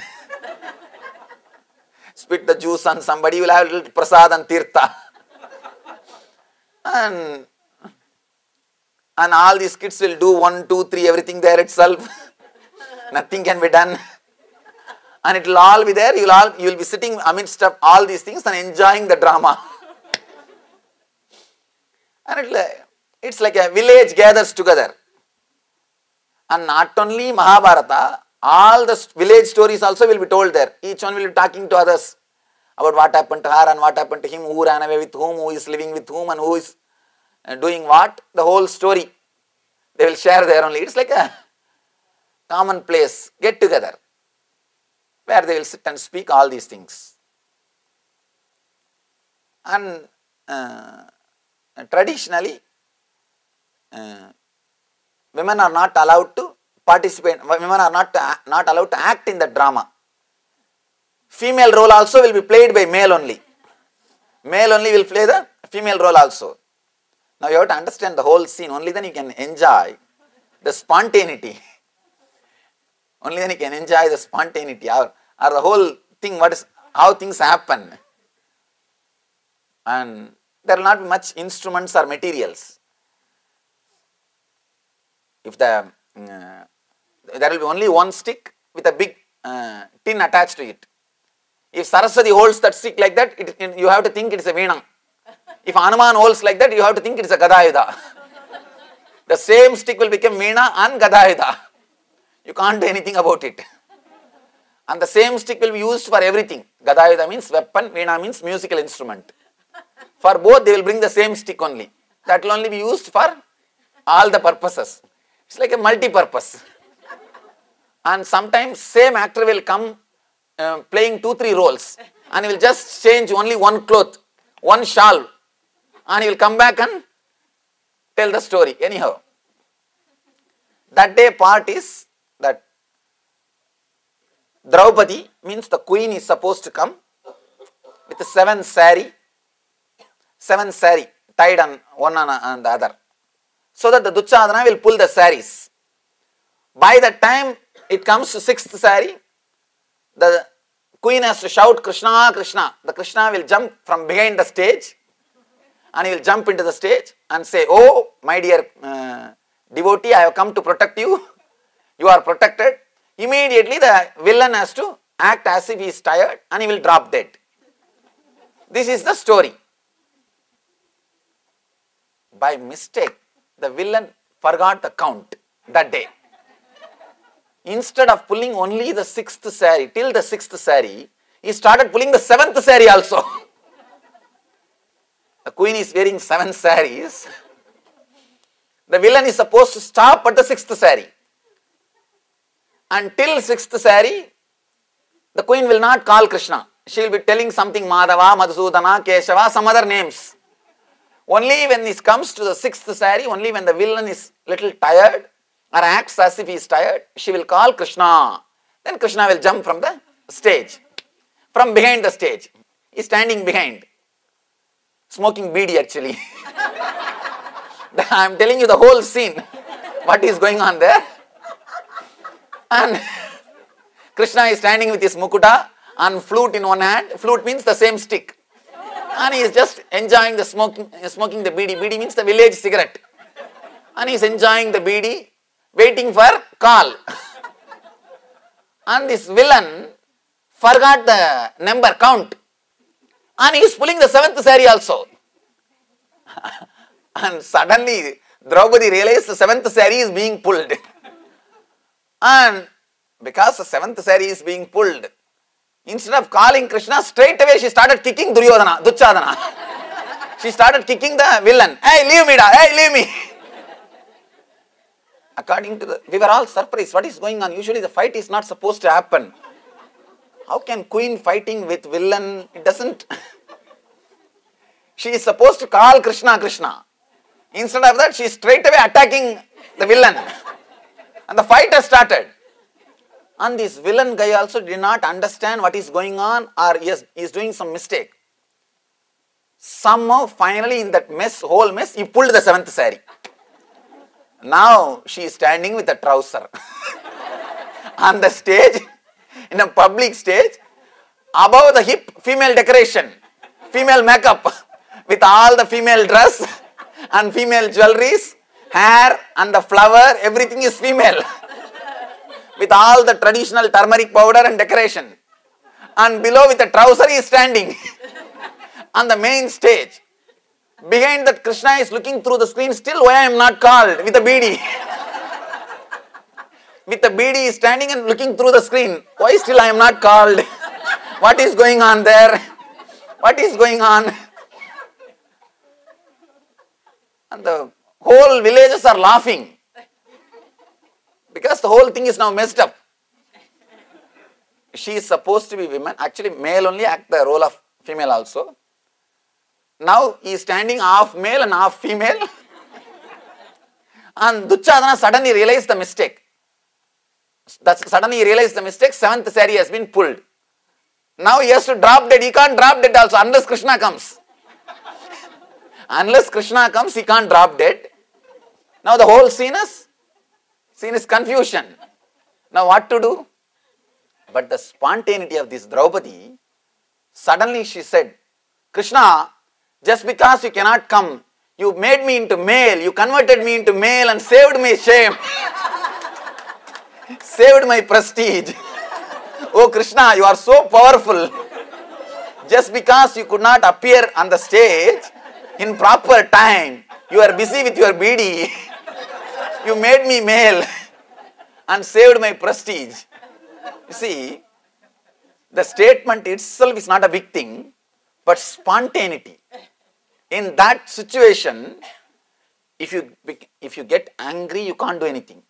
spit the juice on somebody. You will have a little prasad and tirtha. And all these kids will do 1, 2, 3, everything there itself. Nothing can be done. And it will all be there. You will be sitting amidst of all these things and enjoying the drama. And it's like a village gathers together. And not only Mahabharata, all the village stories also will be told there. Each one will be talking to others about what happened to her and what happened to him, who ran away with whom, who is living with whom, and who is doing what. The whole story they will share there only. It's like a common place, get together, where they will sit and speak all these things. And traditionally, women are not allowed to participate, women are not allowed to act in the drama. Female role also will be played by male only. Male only will play the female role also. Now you have to understand the whole scene, only then you can enjoy the spontaneity. Only then you can enjoy the spontaneity or the whole thing, how things happen. And there will not be much instruments or materials. If there will be only one stick with a big tin attached to it. If Saraswati holds that stick like that, you have to think it is a veena. If Hanuman holds like that, you have to think it is a gadayuda. The same stick will become veena and gadayuda. You can't do anything about it. And the same stick will be used for everything. Gadayuda means weapon, veena means musical instrument. For both, they will bring the same stick only. That will only be used for all the purposes. It's like a multi-purpose. And sometimes same actor will come playing 2, 3 roles. And he will just change only one cloth, one shawl. And he will come back and tell the story. Anyhow, that day part is that Draupadi, means the queen, is supposed to come with a 7 sari tied on one on the other, so that the Duchadana will pull the saris. By the time it comes to 6th sari, the queen has to shout Krishna, Krishna. The Krishna will jump from behind the stage and he will jump into the stage and say, "Oh, my dear devotee, I have come to protect you. You are protected." Immediately the villain has to act as if he is tired and he will drop dead. This is the story. By mistake, the villain forgot the count that day. Instead of pulling only the 6th sari, till the 6th sari, he started pulling the 7th sari also. The queen is wearing 7 saris. The villain is supposed to stop at the 6th sari. Until 6th sari, the queen will not call Krishna. She will be telling something Madhava, Madhusudana, Keshava, some other names. Only when this comes to the 6th sari, only when the villain is little tired or acts as if he is tired, she will call Krishna. Then Krishna will jump from the stage, from behind the stage. He is standing behind, smoking beedi actually. I am telling you the whole scene, what is going on there. And Krishna is standing with his mukuta and flute in one hand. Flute means the same stick. And he is just enjoying the smoking the beedi. Beedi means the village cigarette. And he is enjoying the beedi, waiting for call. And this villain forgot the number count. And he is pulling the 7th sari also. And suddenly Draupadi realized the seventh saree is being pulled. And because the seventh saree is being pulled, instead of calling Krishna, straight away she started kicking Duchadana. She started kicking the villain. Hey, leave me, hey, leave me. According to we were all surprised. What is going on? Usually the fight is not supposed to happen. How can queen fighting with villain? It doesn't. She is supposed to call Krishna, Krishna. Instead of that, she is straight away attacking the villain. And the fight has started. And this villain guy also did not understand what is going on, or he is doing some mistake. Somehow, finally, in that whole mess, he pulled the seventh saree. Now, she is standing with a trouser. On the stage, in a public stage, above the hip, female decoration, female makeup, with all the female dress and female jewelries, hair and the flower, everything is female. With all the traditional turmeric powder and decoration. And below with a trouser he is standing on the main stage. Behind that, Krishna is looking through the screen, still why I am not called, with a beedi. With a beedi he is standing and looking through the screen. Why still I am not called? What is going on there? What is going on? And the whole villagers are laughing. Because the whole thing is now messed up. She is supposed to be women. Actually, male only act the role of female also. Now he is standing half male and half female. And Duchadana suddenly realized the mistake. Suddenly he realized the mistake. Seventh saree has been pulled. Now he has to drop dead. He can't drop dead also unless Krishna comes. Unless Krishna comes, he can't drop dead. Now the whole scene is confusion. Now what to do? But the spontaneity of this Draupadi, suddenly she said, Krishna, just because you cannot come, you made me into male, you converted me into male and saved my shame. Saved my prestige. Oh Krishna, you are so powerful. Just because you could not appear on the stage in proper time, you are busy with your beedi. You made me male and saved my prestige. You see, the statement itself is not a big thing, but spontaneity. In that situation, if you get angry, you can't do anything.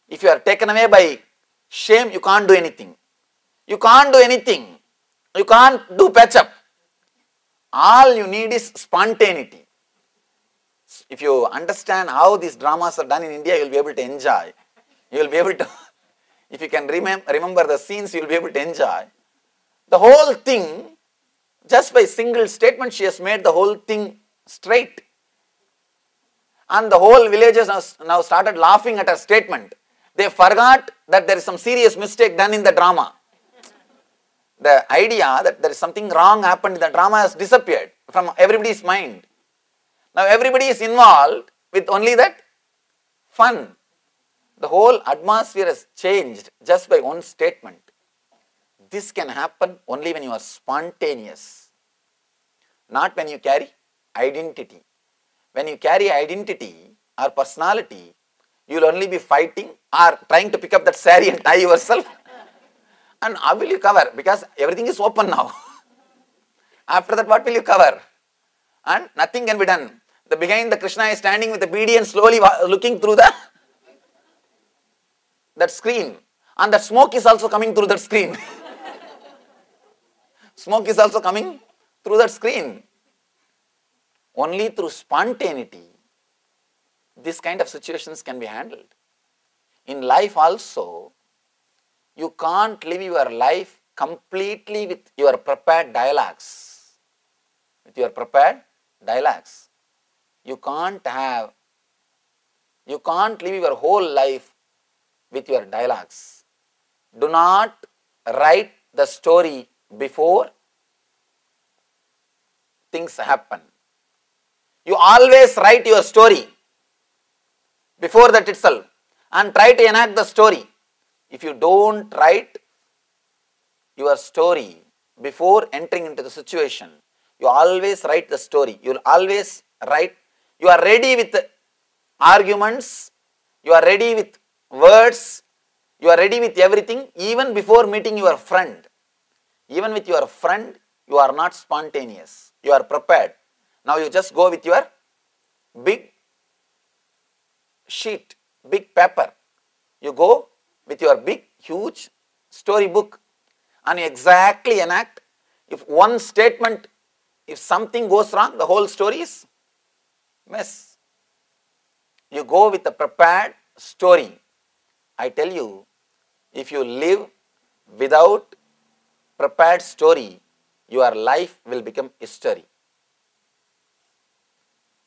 If you are taken away by shame, you can't do anything. You can't do anything. You can't do patch up. All you need is spontaneity. If you understand how these dramas are done in India, you will be able to enjoy. You will be able to, if you can remember the scenes, you will be able to enjoy. The whole thing, just by single statement, she has made the whole thing straight. And the whole villagers now started laughing at her statement. They forgot that there is some serious mistake done in the drama. The idea that there is something wrong happened in the drama has disappeared from everybody's mind. Now everybody is involved with only that fun. The whole atmosphere has changed just by one statement. This can happen only when you are spontaneous, not when you carry identity. When you carry identity or personality, you will only be fighting or trying to pick up that saree and tie yourself. And how will you cover? Because everything is open now. After that, what will you cover? And nothing can be done. Behind the Krishna is standing with the beedi and slowly looking through that screen. And that smoke is also coming through that screen. Smoke is also coming through that screen. Only through spontaneity, this kind of situations can be handled. In life also, you can't live your life completely with your prepared dialogues. With your prepared dialogues. You can't live your whole life with your dialogues. Do not write the story before things happen. You always write your story before that itself and try to enact the story. If you don't write your story before entering into the situation, you always write the story. You will always write, you are ready with arguments, you are ready with words, you are ready with everything even before meeting your friend. Even with your friend, you are not spontaneous, you are prepared. Now you just go with your big sheet, big paper. You go with your big, huge storybook and you exactly enact. If one statement, if something goes wrong, the whole story is mess. You go with a prepared story. I tell you, if you live without prepared story, your life will become history.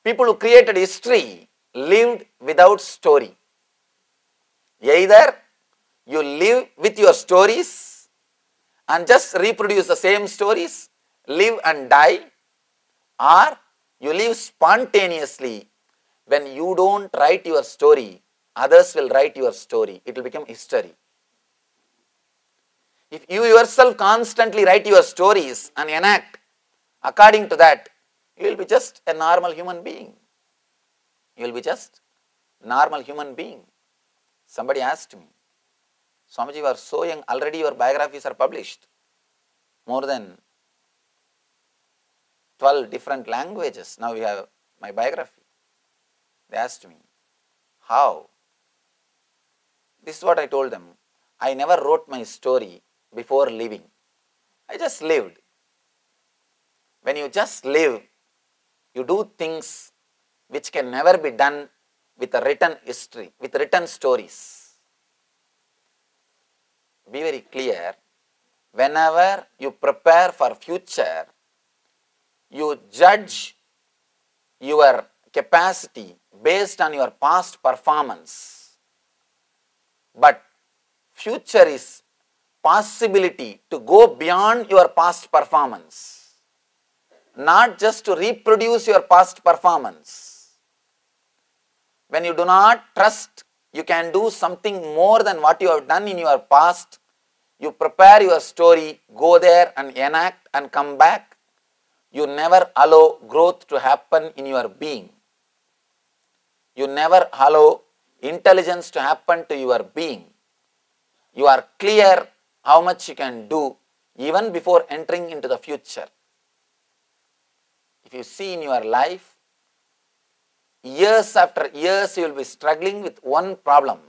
People who created history lived without story. Either you live with your stories and just reproduce the same stories, live and die, or you live spontaneously. When you don't write your story, others will write your story. It will become history. If you yourself constantly write your stories and enact according to that, you will be just a normal human being. You will be just normal human being. Somebody asked me, Swamiji, you are so young, already your biographies are published. More than 12 different languages. Now we have my biography. They asked me, how? This is what I told them. I never wrote my story before living. I just lived. When you just live, you do things which can never be done with a written history, with written stories. Be very clear. Whenever you prepare for future, you judge your capacity based on your past performance. But future is possibility to go beyond your past performance, not just to reproduce your past performance. When you do not trust you can do something more than what you have done in your past, you prepare your story, go there and enact and come back. You never allow growth to happen in your being. You never allow intelligence to happen to your being. You are clear how much you can do even before entering into the future. If you see in your life, years after years you will be struggling with one problem.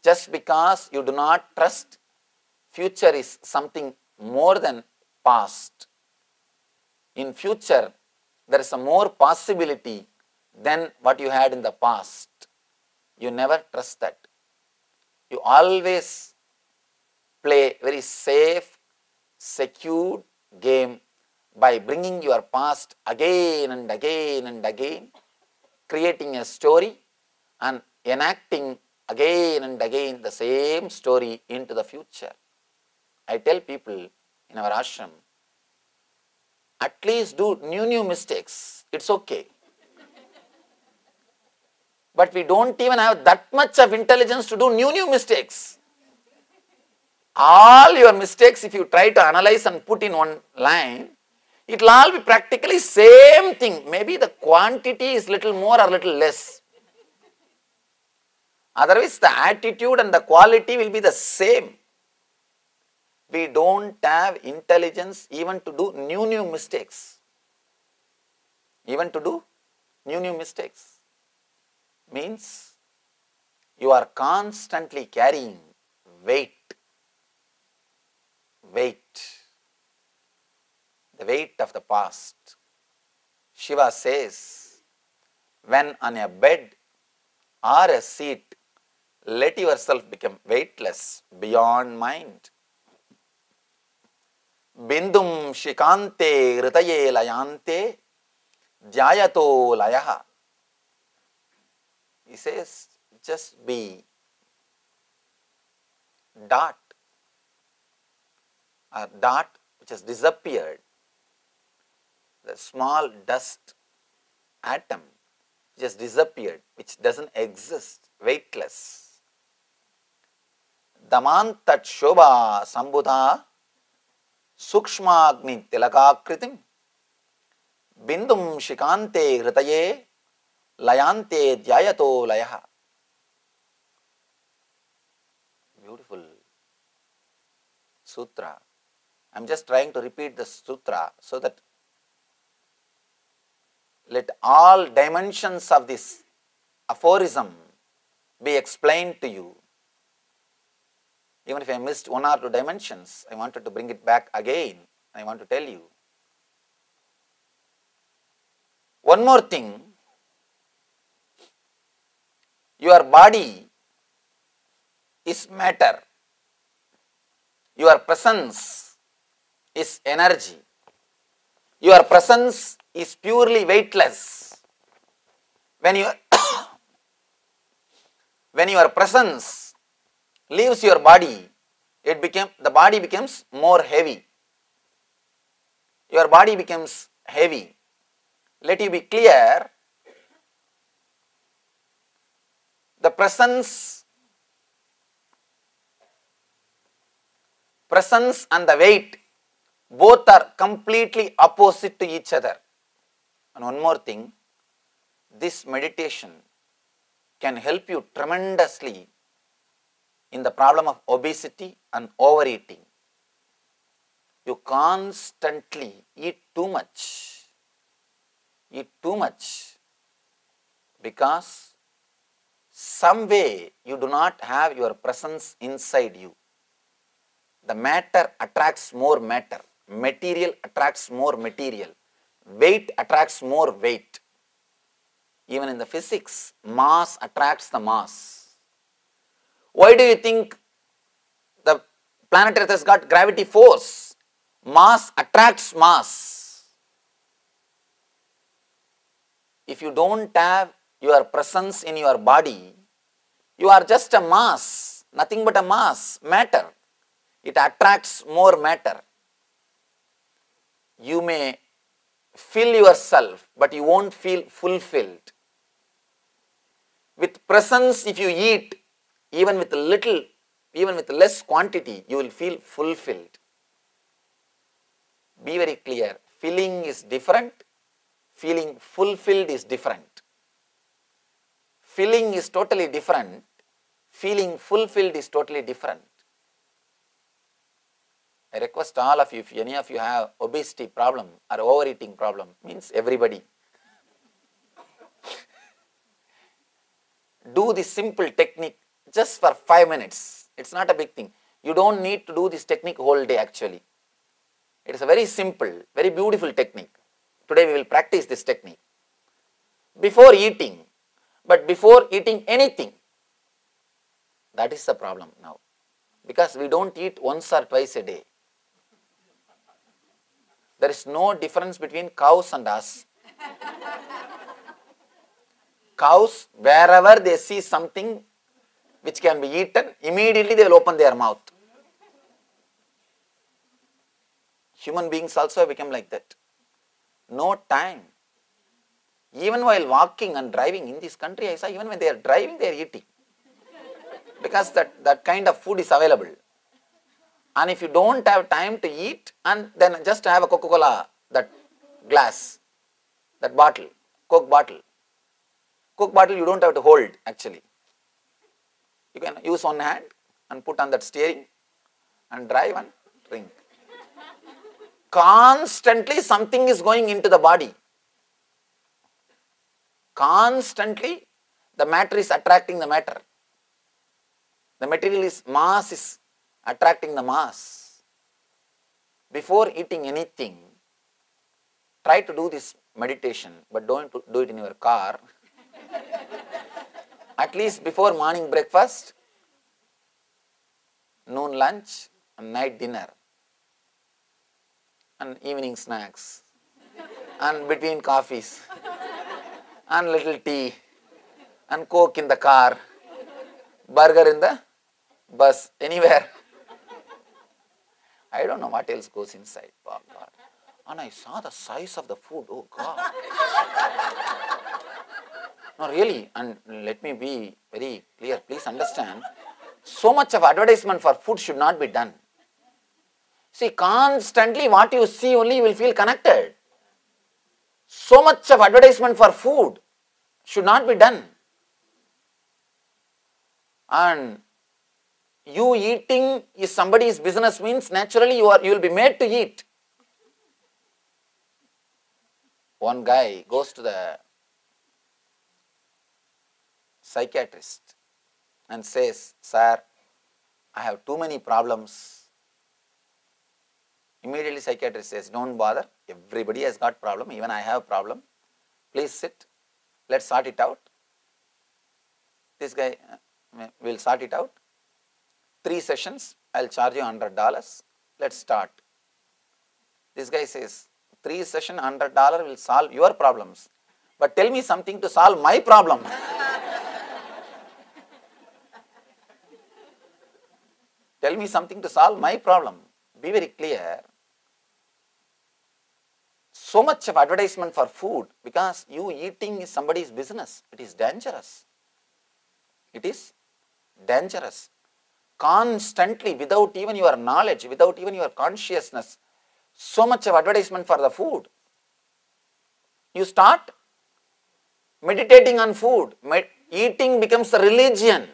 Just because you do not trust future is something more than past. In future, there is a more possibility than what you had in the past. You never trust that. You always play very safe, secure game by bringing your past again and again and again, creating a story and enacting again and again the same story into the future. I tell people in our ashram, at least do new mistakes. It's okay. But we don't even have that much of intelligence to do new mistakes. All your mistakes, if you try to analyze and put in one line, it will all be practically same thing. Maybe the quantity is little more or little less. Otherwise, the attitude and the quality will be the same. We don't have intelligence even to do new mistakes. Even to do new mistakes means you are constantly carrying weight. The weight of the past. Shiva says, when on a bed or a seat, let yourself become weightless beyond mind. Bindum shikante ritaye layante jyayato layaha. He says, just be dot, a dot which has disappeared, the small dust atom which has disappeared, which doesn't exist, weightless. Damantat shobha sambhuta sukshmagni tilakakritim bindum shikante hritaye layante dhyayato layaha. Beautiful sutra. I am just trying to repeat the sutra so that let all dimensions of this aphorism be explained to you. Even if I missed one or two dimensions, I wanted to bring it back again. I want to tell you. One more thing, your body is matter, your presence is energy, your presence is purely weightless. When your presence leaves your body, the body becomes more heavy. Your body becomes heavy. Let you be clear, the presence and the weight both are completely opposite to each other. And one more thing, this meditation can help you tremendously in the problem of obesity and overeating. You constantly eat too much because some way you do not have your presence inside you. The matter attracts more matter, material attracts more material, weight attracts more weight. Even in the physics, mass attracts the mass. Why do you think the planet Earth has got gravity force? Mass attracts mass. If you don't have your presence in your body, you are just a mass, nothing but a mass, matter. It attracts more matter. You may fill yourself, but you won't feel fulfilled. With presence, if you eat, even with less quantity, you will feel fulfilled. Be very clear, filling is different, feeling fulfilled is different. Filling is totally different, feeling fulfilled is totally different. I request all of you, if any of you have obesity problem or overeating problem, means everybody, do this simple technique just for 5 minutes. It's not a big thing. You don't need to do this technique whole day actually. It is a very simple, very beautiful technique. Today we will practice this technique. Before eating, but before eating anything, that is the problem now. Because we don't eat once or twice a day. There is no difference between cows and us. Cows, wherever they see something which can be eaten, immediately they will open their mouth. Human beings also become like that. No time. Even while walking and driving in this country, I saw even when they are driving, they are eating. Because that kind of food is available. And if you don't have time to eat, and then just have a Coca-Cola, that glass, that bottle, Coke bottle. Coke bottle you don't have to hold actually. You can use one hand and put on that steering and drive and drink. Constantly something is going into the body. Constantly the matter is attracting the matter. The material is, mass is attracting the mass. Before eating anything, try to do this meditation, but don't do it in your car. At least before morning breakfast, noon lunch, and night dinner, and evening snacks, and between coffees, and little tea, and Coke in the car, burger in the bus, anywhere. I don't know what else goes inside. Oh God. And I saw the size of the food. Oh God. No, really, and let me be very clear. Please understand, so much of advertisement for food should not be done. See, constantly what you see only you will feel connected. So much of advertisement for food. should not be done. And you eating is somebody's business means naturally you will be made to eat. One guy goes to the psychiatrist and says, "Sir, I have too many problems." Immediately psychiatrist says, "Don't bother, everybody has got problem, even I have problem. Please sit, let's sort it out." This guy will sort it out. 3 sessions, I'll charge you $100. Let's start. This guy says, 3 sessions, $100 will solve your problems. But tell me something to solve my problem. Tell me something to solve my problem. Be very clear. So much of advertisement for food because you eating is somebody's business. It is dangerous. It is dangerous. Constantly, without even your knowledge, without even your consciousness, so much of advertisement for the food. You start meditating on food. Eating becomes a religion.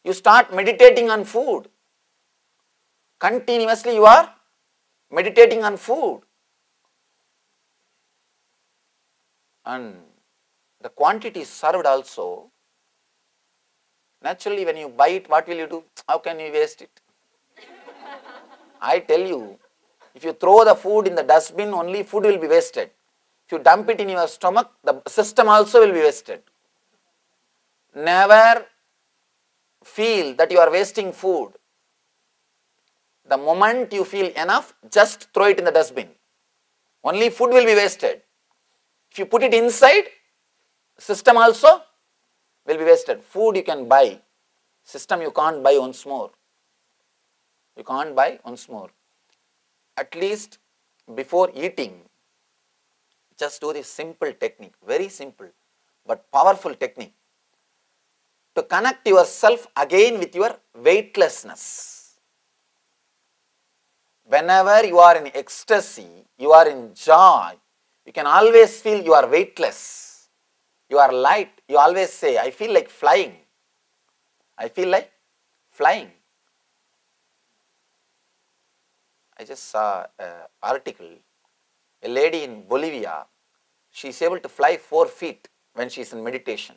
You start meditating on food. Continuously you are meditating on food. And the quantity served also. Naturally, when you buy it, what will you do? How can you waste it? I tell you, if you throw the food in the dustbin, only food will be wasted. If you dump it in your stomach, the system also will be wasted. Never feel that you are wasting food. The moment you feel enough, just throw it in the dustbin. Only food will be wasted. If you put it inside, system also will be wasted. Food you can buy, system you can't buy once more. You can't buy once more. At least before eating, just do this simple technique, very simple but powerful technique to connect yourself again with your weightlessness. Whenever you are in ecstasy, you are in joy, you can always feel you are weightless. You are light. You always say, I feel like flying. I feel like flying. I just saw an article. A lady in Bolivia, she is able to fly 4 feet when she is in meditation.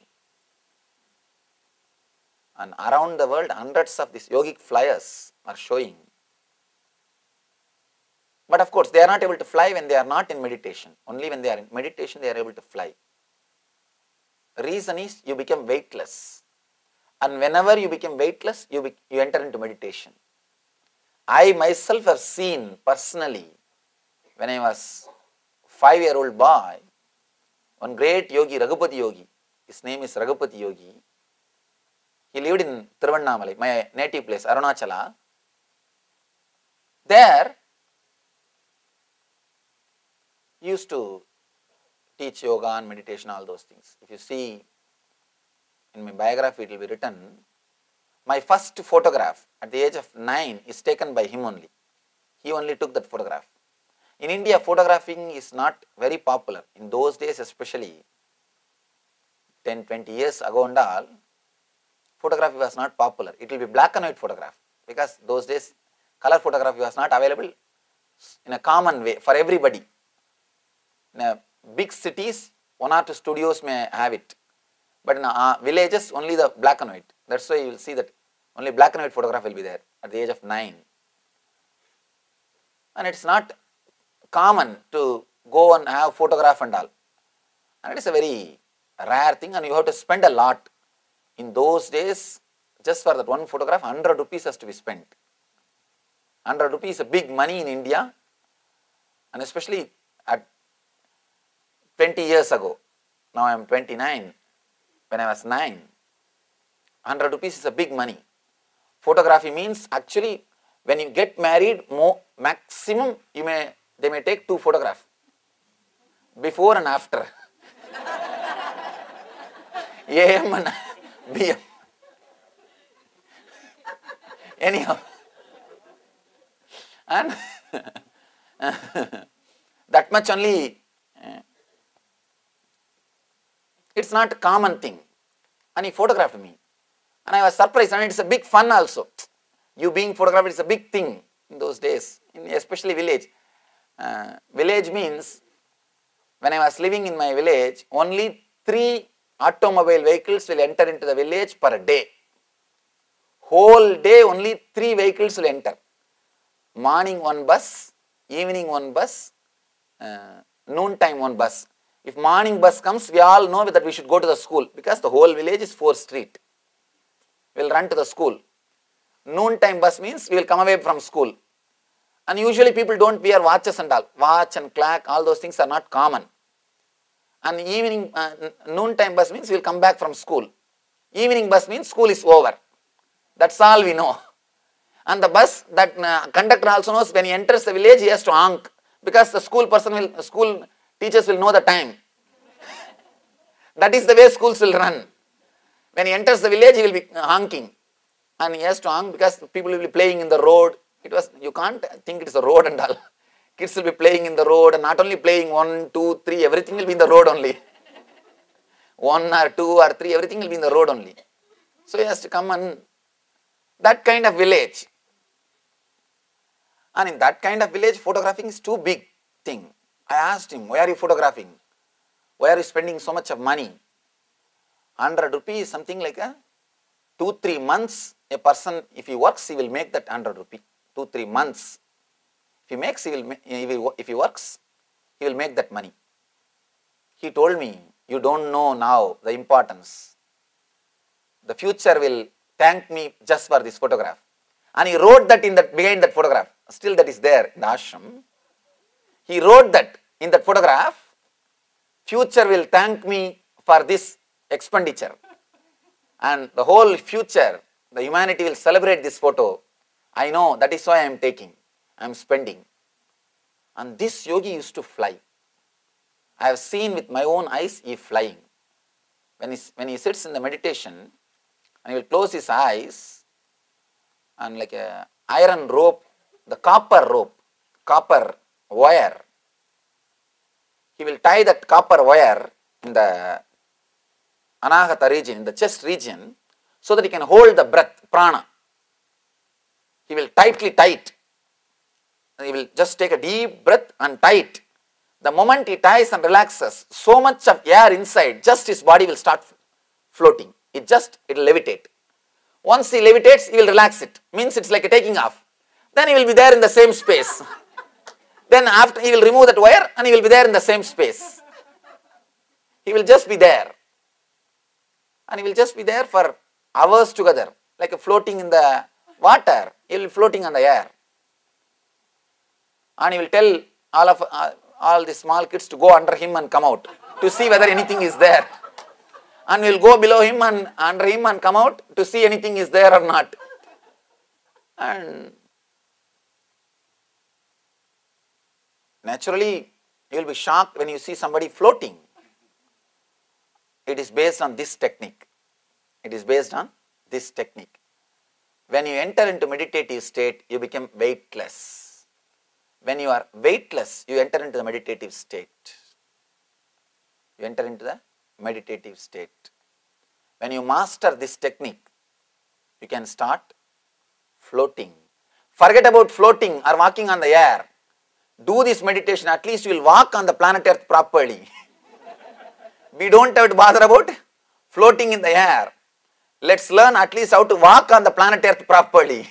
And around the world, hundreds of these yogic flyers are showing. But of course, they are not able to fly when they are not in meditation. Only when they are in meditation, they are able to fly. The reason is you become weightless. And whenever you become weightless, you enter into meditation. I myself have seen personally, when I was 5-year-old boy, one great yogi, Raghupati Yogi, his name is Raghupati Yogi. He lived in Tiruvannamalai, my native place, Arunachala. There, he used to teach yoga and meditation, all those things. If you see in my biography, it will be written, my first photograph at the age of 9 is taken by him only. He only took that photograph. In India, photographing is not very popular. In those days, especially 10, 20 years ago and all, photography was not popular. It will be black and white photograph because those days, color photography was not available in a common way for everybody. In big cities, 1 or 2 studios may have it. But in villages, only the black and white. That's why you will see that only black and white photograph will be there at the age of 9. And it's not common to go and have photograph and all. And it is a very rare thing and you have to spend a lot. In those days, just for that one photograph, 100 rupees has to be spent. 100 rupees is a big money in India. And especially at 20 years ago. Now I am 29. When I was 9, 100 rupees is a big money. Photography means actually when you get married, maximum they may take 2 photographs. Before and after. AM and BM. Anyhow. And that much only It's not a common thing. And he photographed me. And I was surprised, and it's a big fun also. You being photographed is a big thing in those days, especially village. Village means, when I was living in my village, only 3 automobile vehicles will enter into the village per day. Whole day only 3 vehicles will enter. Morning 1 bus, evening 1 bus, noon time 1 bus. If morning bus comes, we all know that we should go to the school, because the whole village is 4 street. We will run to the school. Noon time bus means we will come away from school. And usually people don't wear watches and all. Watch and clock, all those things are not common. And evening, noon time bus means we will come back from school. Evening bus means school is over. That's all we know. And the bus, that conductor also knows when he enters the village, he has to honk, because the school teachers will know the time. That is the way schools will run. When he enters the village, he will be honking. And he has to honk because people will be playing in the road. You can't think it is a road and all. Kids will be playing in the road, and not only playing 1, 2, 3, everything will be in the road only. 1 or 2 or 3, everything will be in the road only. So he has to come, and that kind of village. And in that kind of village, photographing is too big thing. I asked him, why are you photographing? Why are you spending so much of money? 100 rupees is something like 2-3 months. A person, if he works, he will make that 100 rupees. 2-3 months. If he makes, if he works, he will make that money. He told me, you don't know now the importance. The future will thank me just for this photograph. And he wrote that behind that photograph. Still that is there in the ashram. He wrote that in that photograph, future will thank me for this expenditure. And the whole future, the humanity will celebrate this photo. I know, that is why I am taking, I am spending. And this yogi used to fly. I have seen with my own eyes he flying. When he sits in the meditation, and he will close his eyes, and like a iron rope, the copper wire, he will tie that copper wire in the anahata region, in the chest region, so that he can hold the breath, prana. He will tightly tie it. He will just take a deep breath and tie it. The moment he ties and relaxes, so much of air inside, just his body will start floating. It will levitate. Once he levitates, he will relax it. Means it's like a taking off. Then he will be there in the same space. Then after, he will remove that wire and he will be there in the same space. He will just be there. And he will just be there for hours together, like a floating in the water. He will be floating on the air. And he will tell all the small kids to go under him and come out to see whether anything is there. And we will go below him and under him and come out to see anything is there or not. And naturally, you will be shocked when you see somebody floating. It is based on this technique. It is based on this technique. When you enter into meditative state, you become weightless. When you are weightless, you enter into the meditative state. You enter into the meditative state. When you master this technique, you can start floating. Forget about floating or walking on the air. Do this meditation, at least you will walk on the planet Earth properly. We don't have to bother about floating in the air. Let's learn at least how to walk on the planet Earth properly.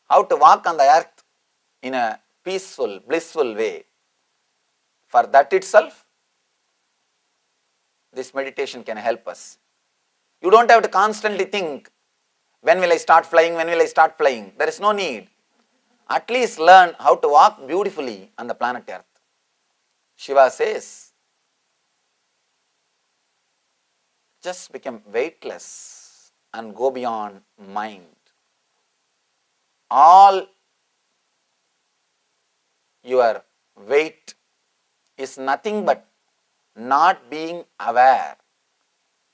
How to walk on the earth in a peaceful, blissful way. For that itself, this meditation can help us. You don't have to constantly think, when will I start flying, when will I start flying? There is no need. At least learn how to walk beautifully on the planet Earth. Shiva says, just become weightless and go beyond mind. All your weight is nothing but not being aware,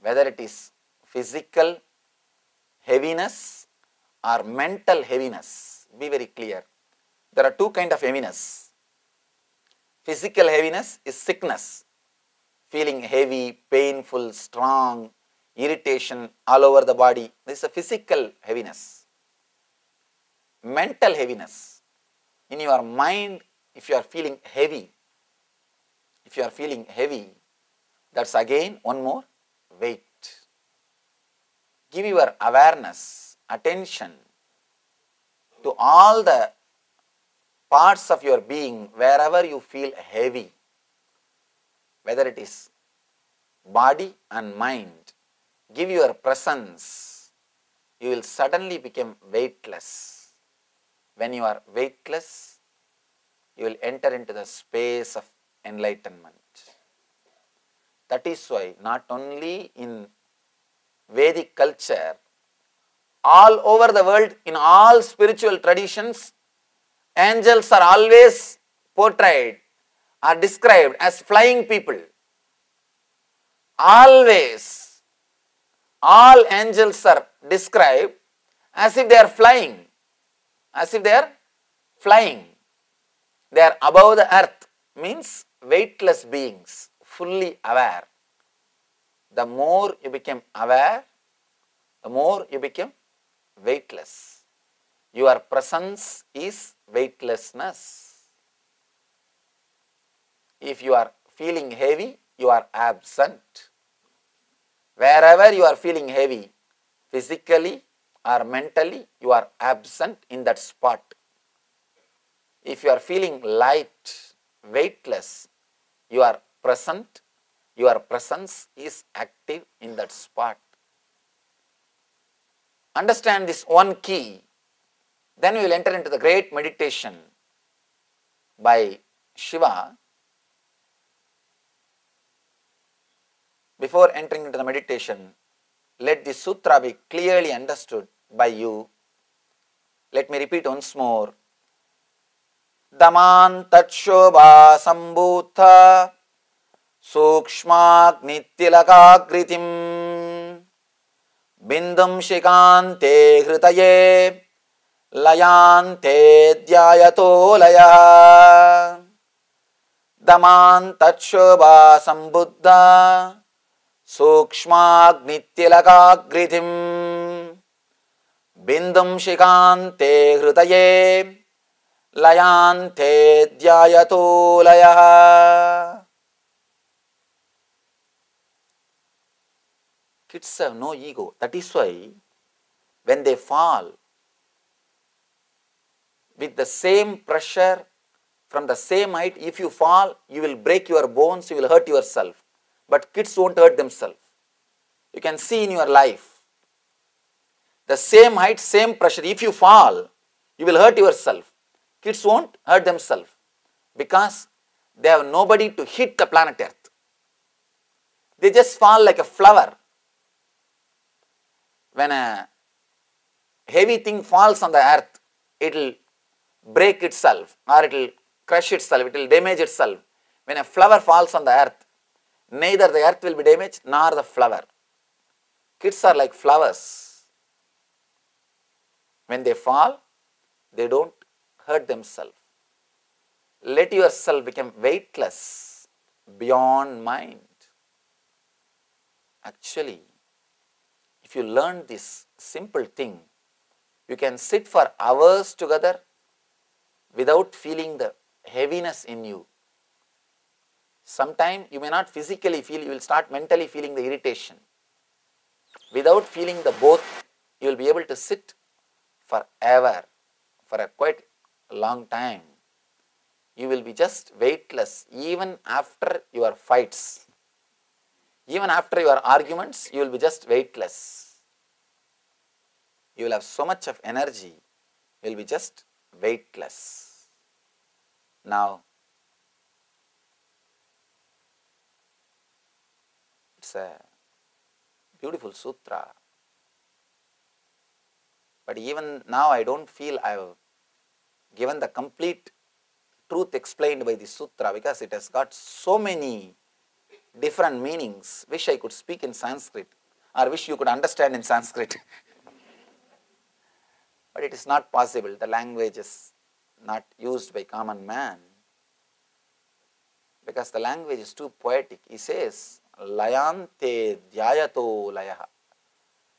whether it is physical heaviness or mental heaviness. Be very clear. There are two kinds of heaviness. Physical heaviness is sickness. feeling heavy, painful, strong, irritation all over the body. This is a physical heaviness. Mental heaviness. In your mind, if you are feeling heavy, that's again one more weight. Give your awareness, attention to all the parts of your being wherever you feel heavy, whether it is body and mind. Give your presence. You will suddenly become weightless. When you are weightless, you will enter into the space of enlightenment. That is why not only in Vedic culture, all over the world, in all spiritual traditions, angels are always portrayed or described as flying people. Always, all angels are described as if they are flying, They are above the earth, means weightless beings, fully aware. The more you become aware, the more you become weightless. Your presence is weightlessness. If you are feeling heavy, you are absent. Wherever you are feeling heavy, physically or mentally, you are absent in that spot. If you are feeling light, weightless, you are present. Your presence is active in that spot. Understand this one key, then we will enter into the great meditation by Shiva. Before entering into the meditation, let this sutra be clearly understood by you. Let me repeat once more. Daman tatshobha sambhutha sukshmagnittilakakritim bindum shikante hritaye layante dhyayato laya. Daman tatshobha sambuddha sukshmagnittilakakritim bindum shikante hritaye layante dhyayato laya. Kids have no ego. That is why when they fall, with the same pressure, from the same height, if you fall, you will break your bones, you will hurt yourself. But kids won't hurt themselves. You can see in your life, the same height, same pressure, if you fall, you will hurt yourself. Kids won't hurt themselves because they have nobody to hit the planet Earth. They just fall like a flower. When a heavy thing falls on the earth, it will break itself or it will crush itself, it will damage itself. When a flower falls on the earth, neither the earth will be damaged nor the flower. Kids are like flowers. When they fall, they don't hurt themselves. Let yourself become weightless, beyond mind. Actually, if you learn this simple thing, you can sit for hours together without feeling the heaviness in you. Sometimes you may not physically feel, you will start mentally feeling the irritation. Without feeling the both, you will be able to sit forever, for a quite long time. You will be just weightless even after your fights. Even after your arguments, you will be just weightless. You will have so much of energy, you will be just weightless. Now, it's a beautiful sutra. But even now I don't feel I have given the complete truth explained by this sutra because it has got so many different meanings. Wish I could speak in Sanskrit or wish you could understand in Sanskrit. But it is not possible. The language is not used by common man. because the language is too poetic. He says, layante dhyayato layaha.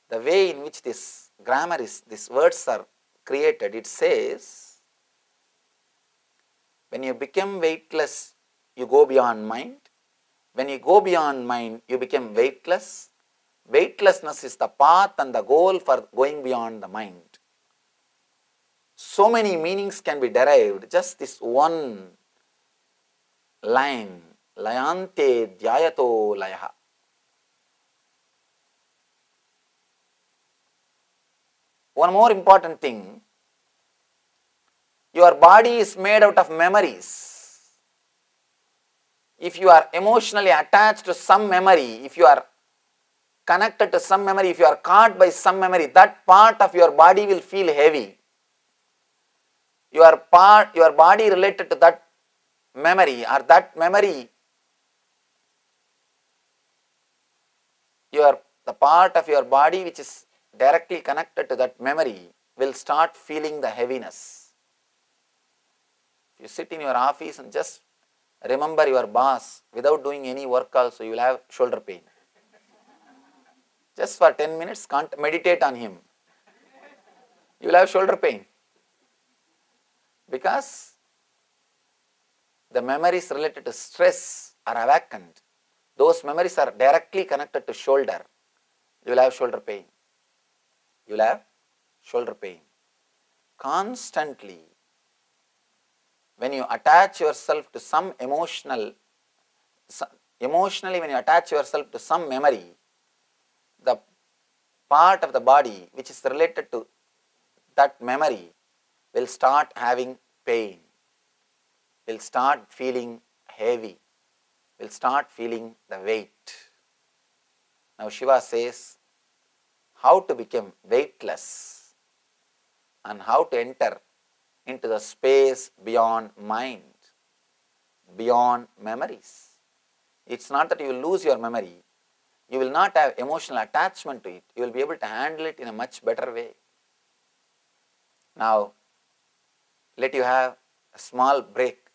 The way in which this grammar is, these words are created, it says, when you become weightless, you go beyond mind. When you go beyond mind, you become weightless. Weightlessness is the path and the goal for going beyond the mind. So many meanings can be derived, just this one line, layante dhyayato layaha. One more important thing, your body is made out of memories. If you are emotionally attached to some memory, if you are connected to some memory, if you are caught by some memory, that part of your body will feel heavy. Your body related to that memory, or that memory, the part of your body which is directly connected to that memory will start feeling the heaviness. If you sit in your office and just remember your boss without doing any work also, you will have shoulder pain. Just for 10 minutes, can't meditate on him. You will have shoulder pain. Because the memories related to stress are awakened. Those memories are directly connected to shoulder. You will have shoulder pain. You will have shoulder pain. Constantly, when you attach yourself to some emotionally when you attach yourself to some memory, the part of the body which is related to that memory will start having pain, will start feeling heavy, will start feeling the weight. Now Shiva says how to become weightless and how to enter into the space beyond mind, beyond memories. It's not that you will lose your memory, you will not have emotional attachment to it, you will be able to handle it in a much better way. Now, let you have a small break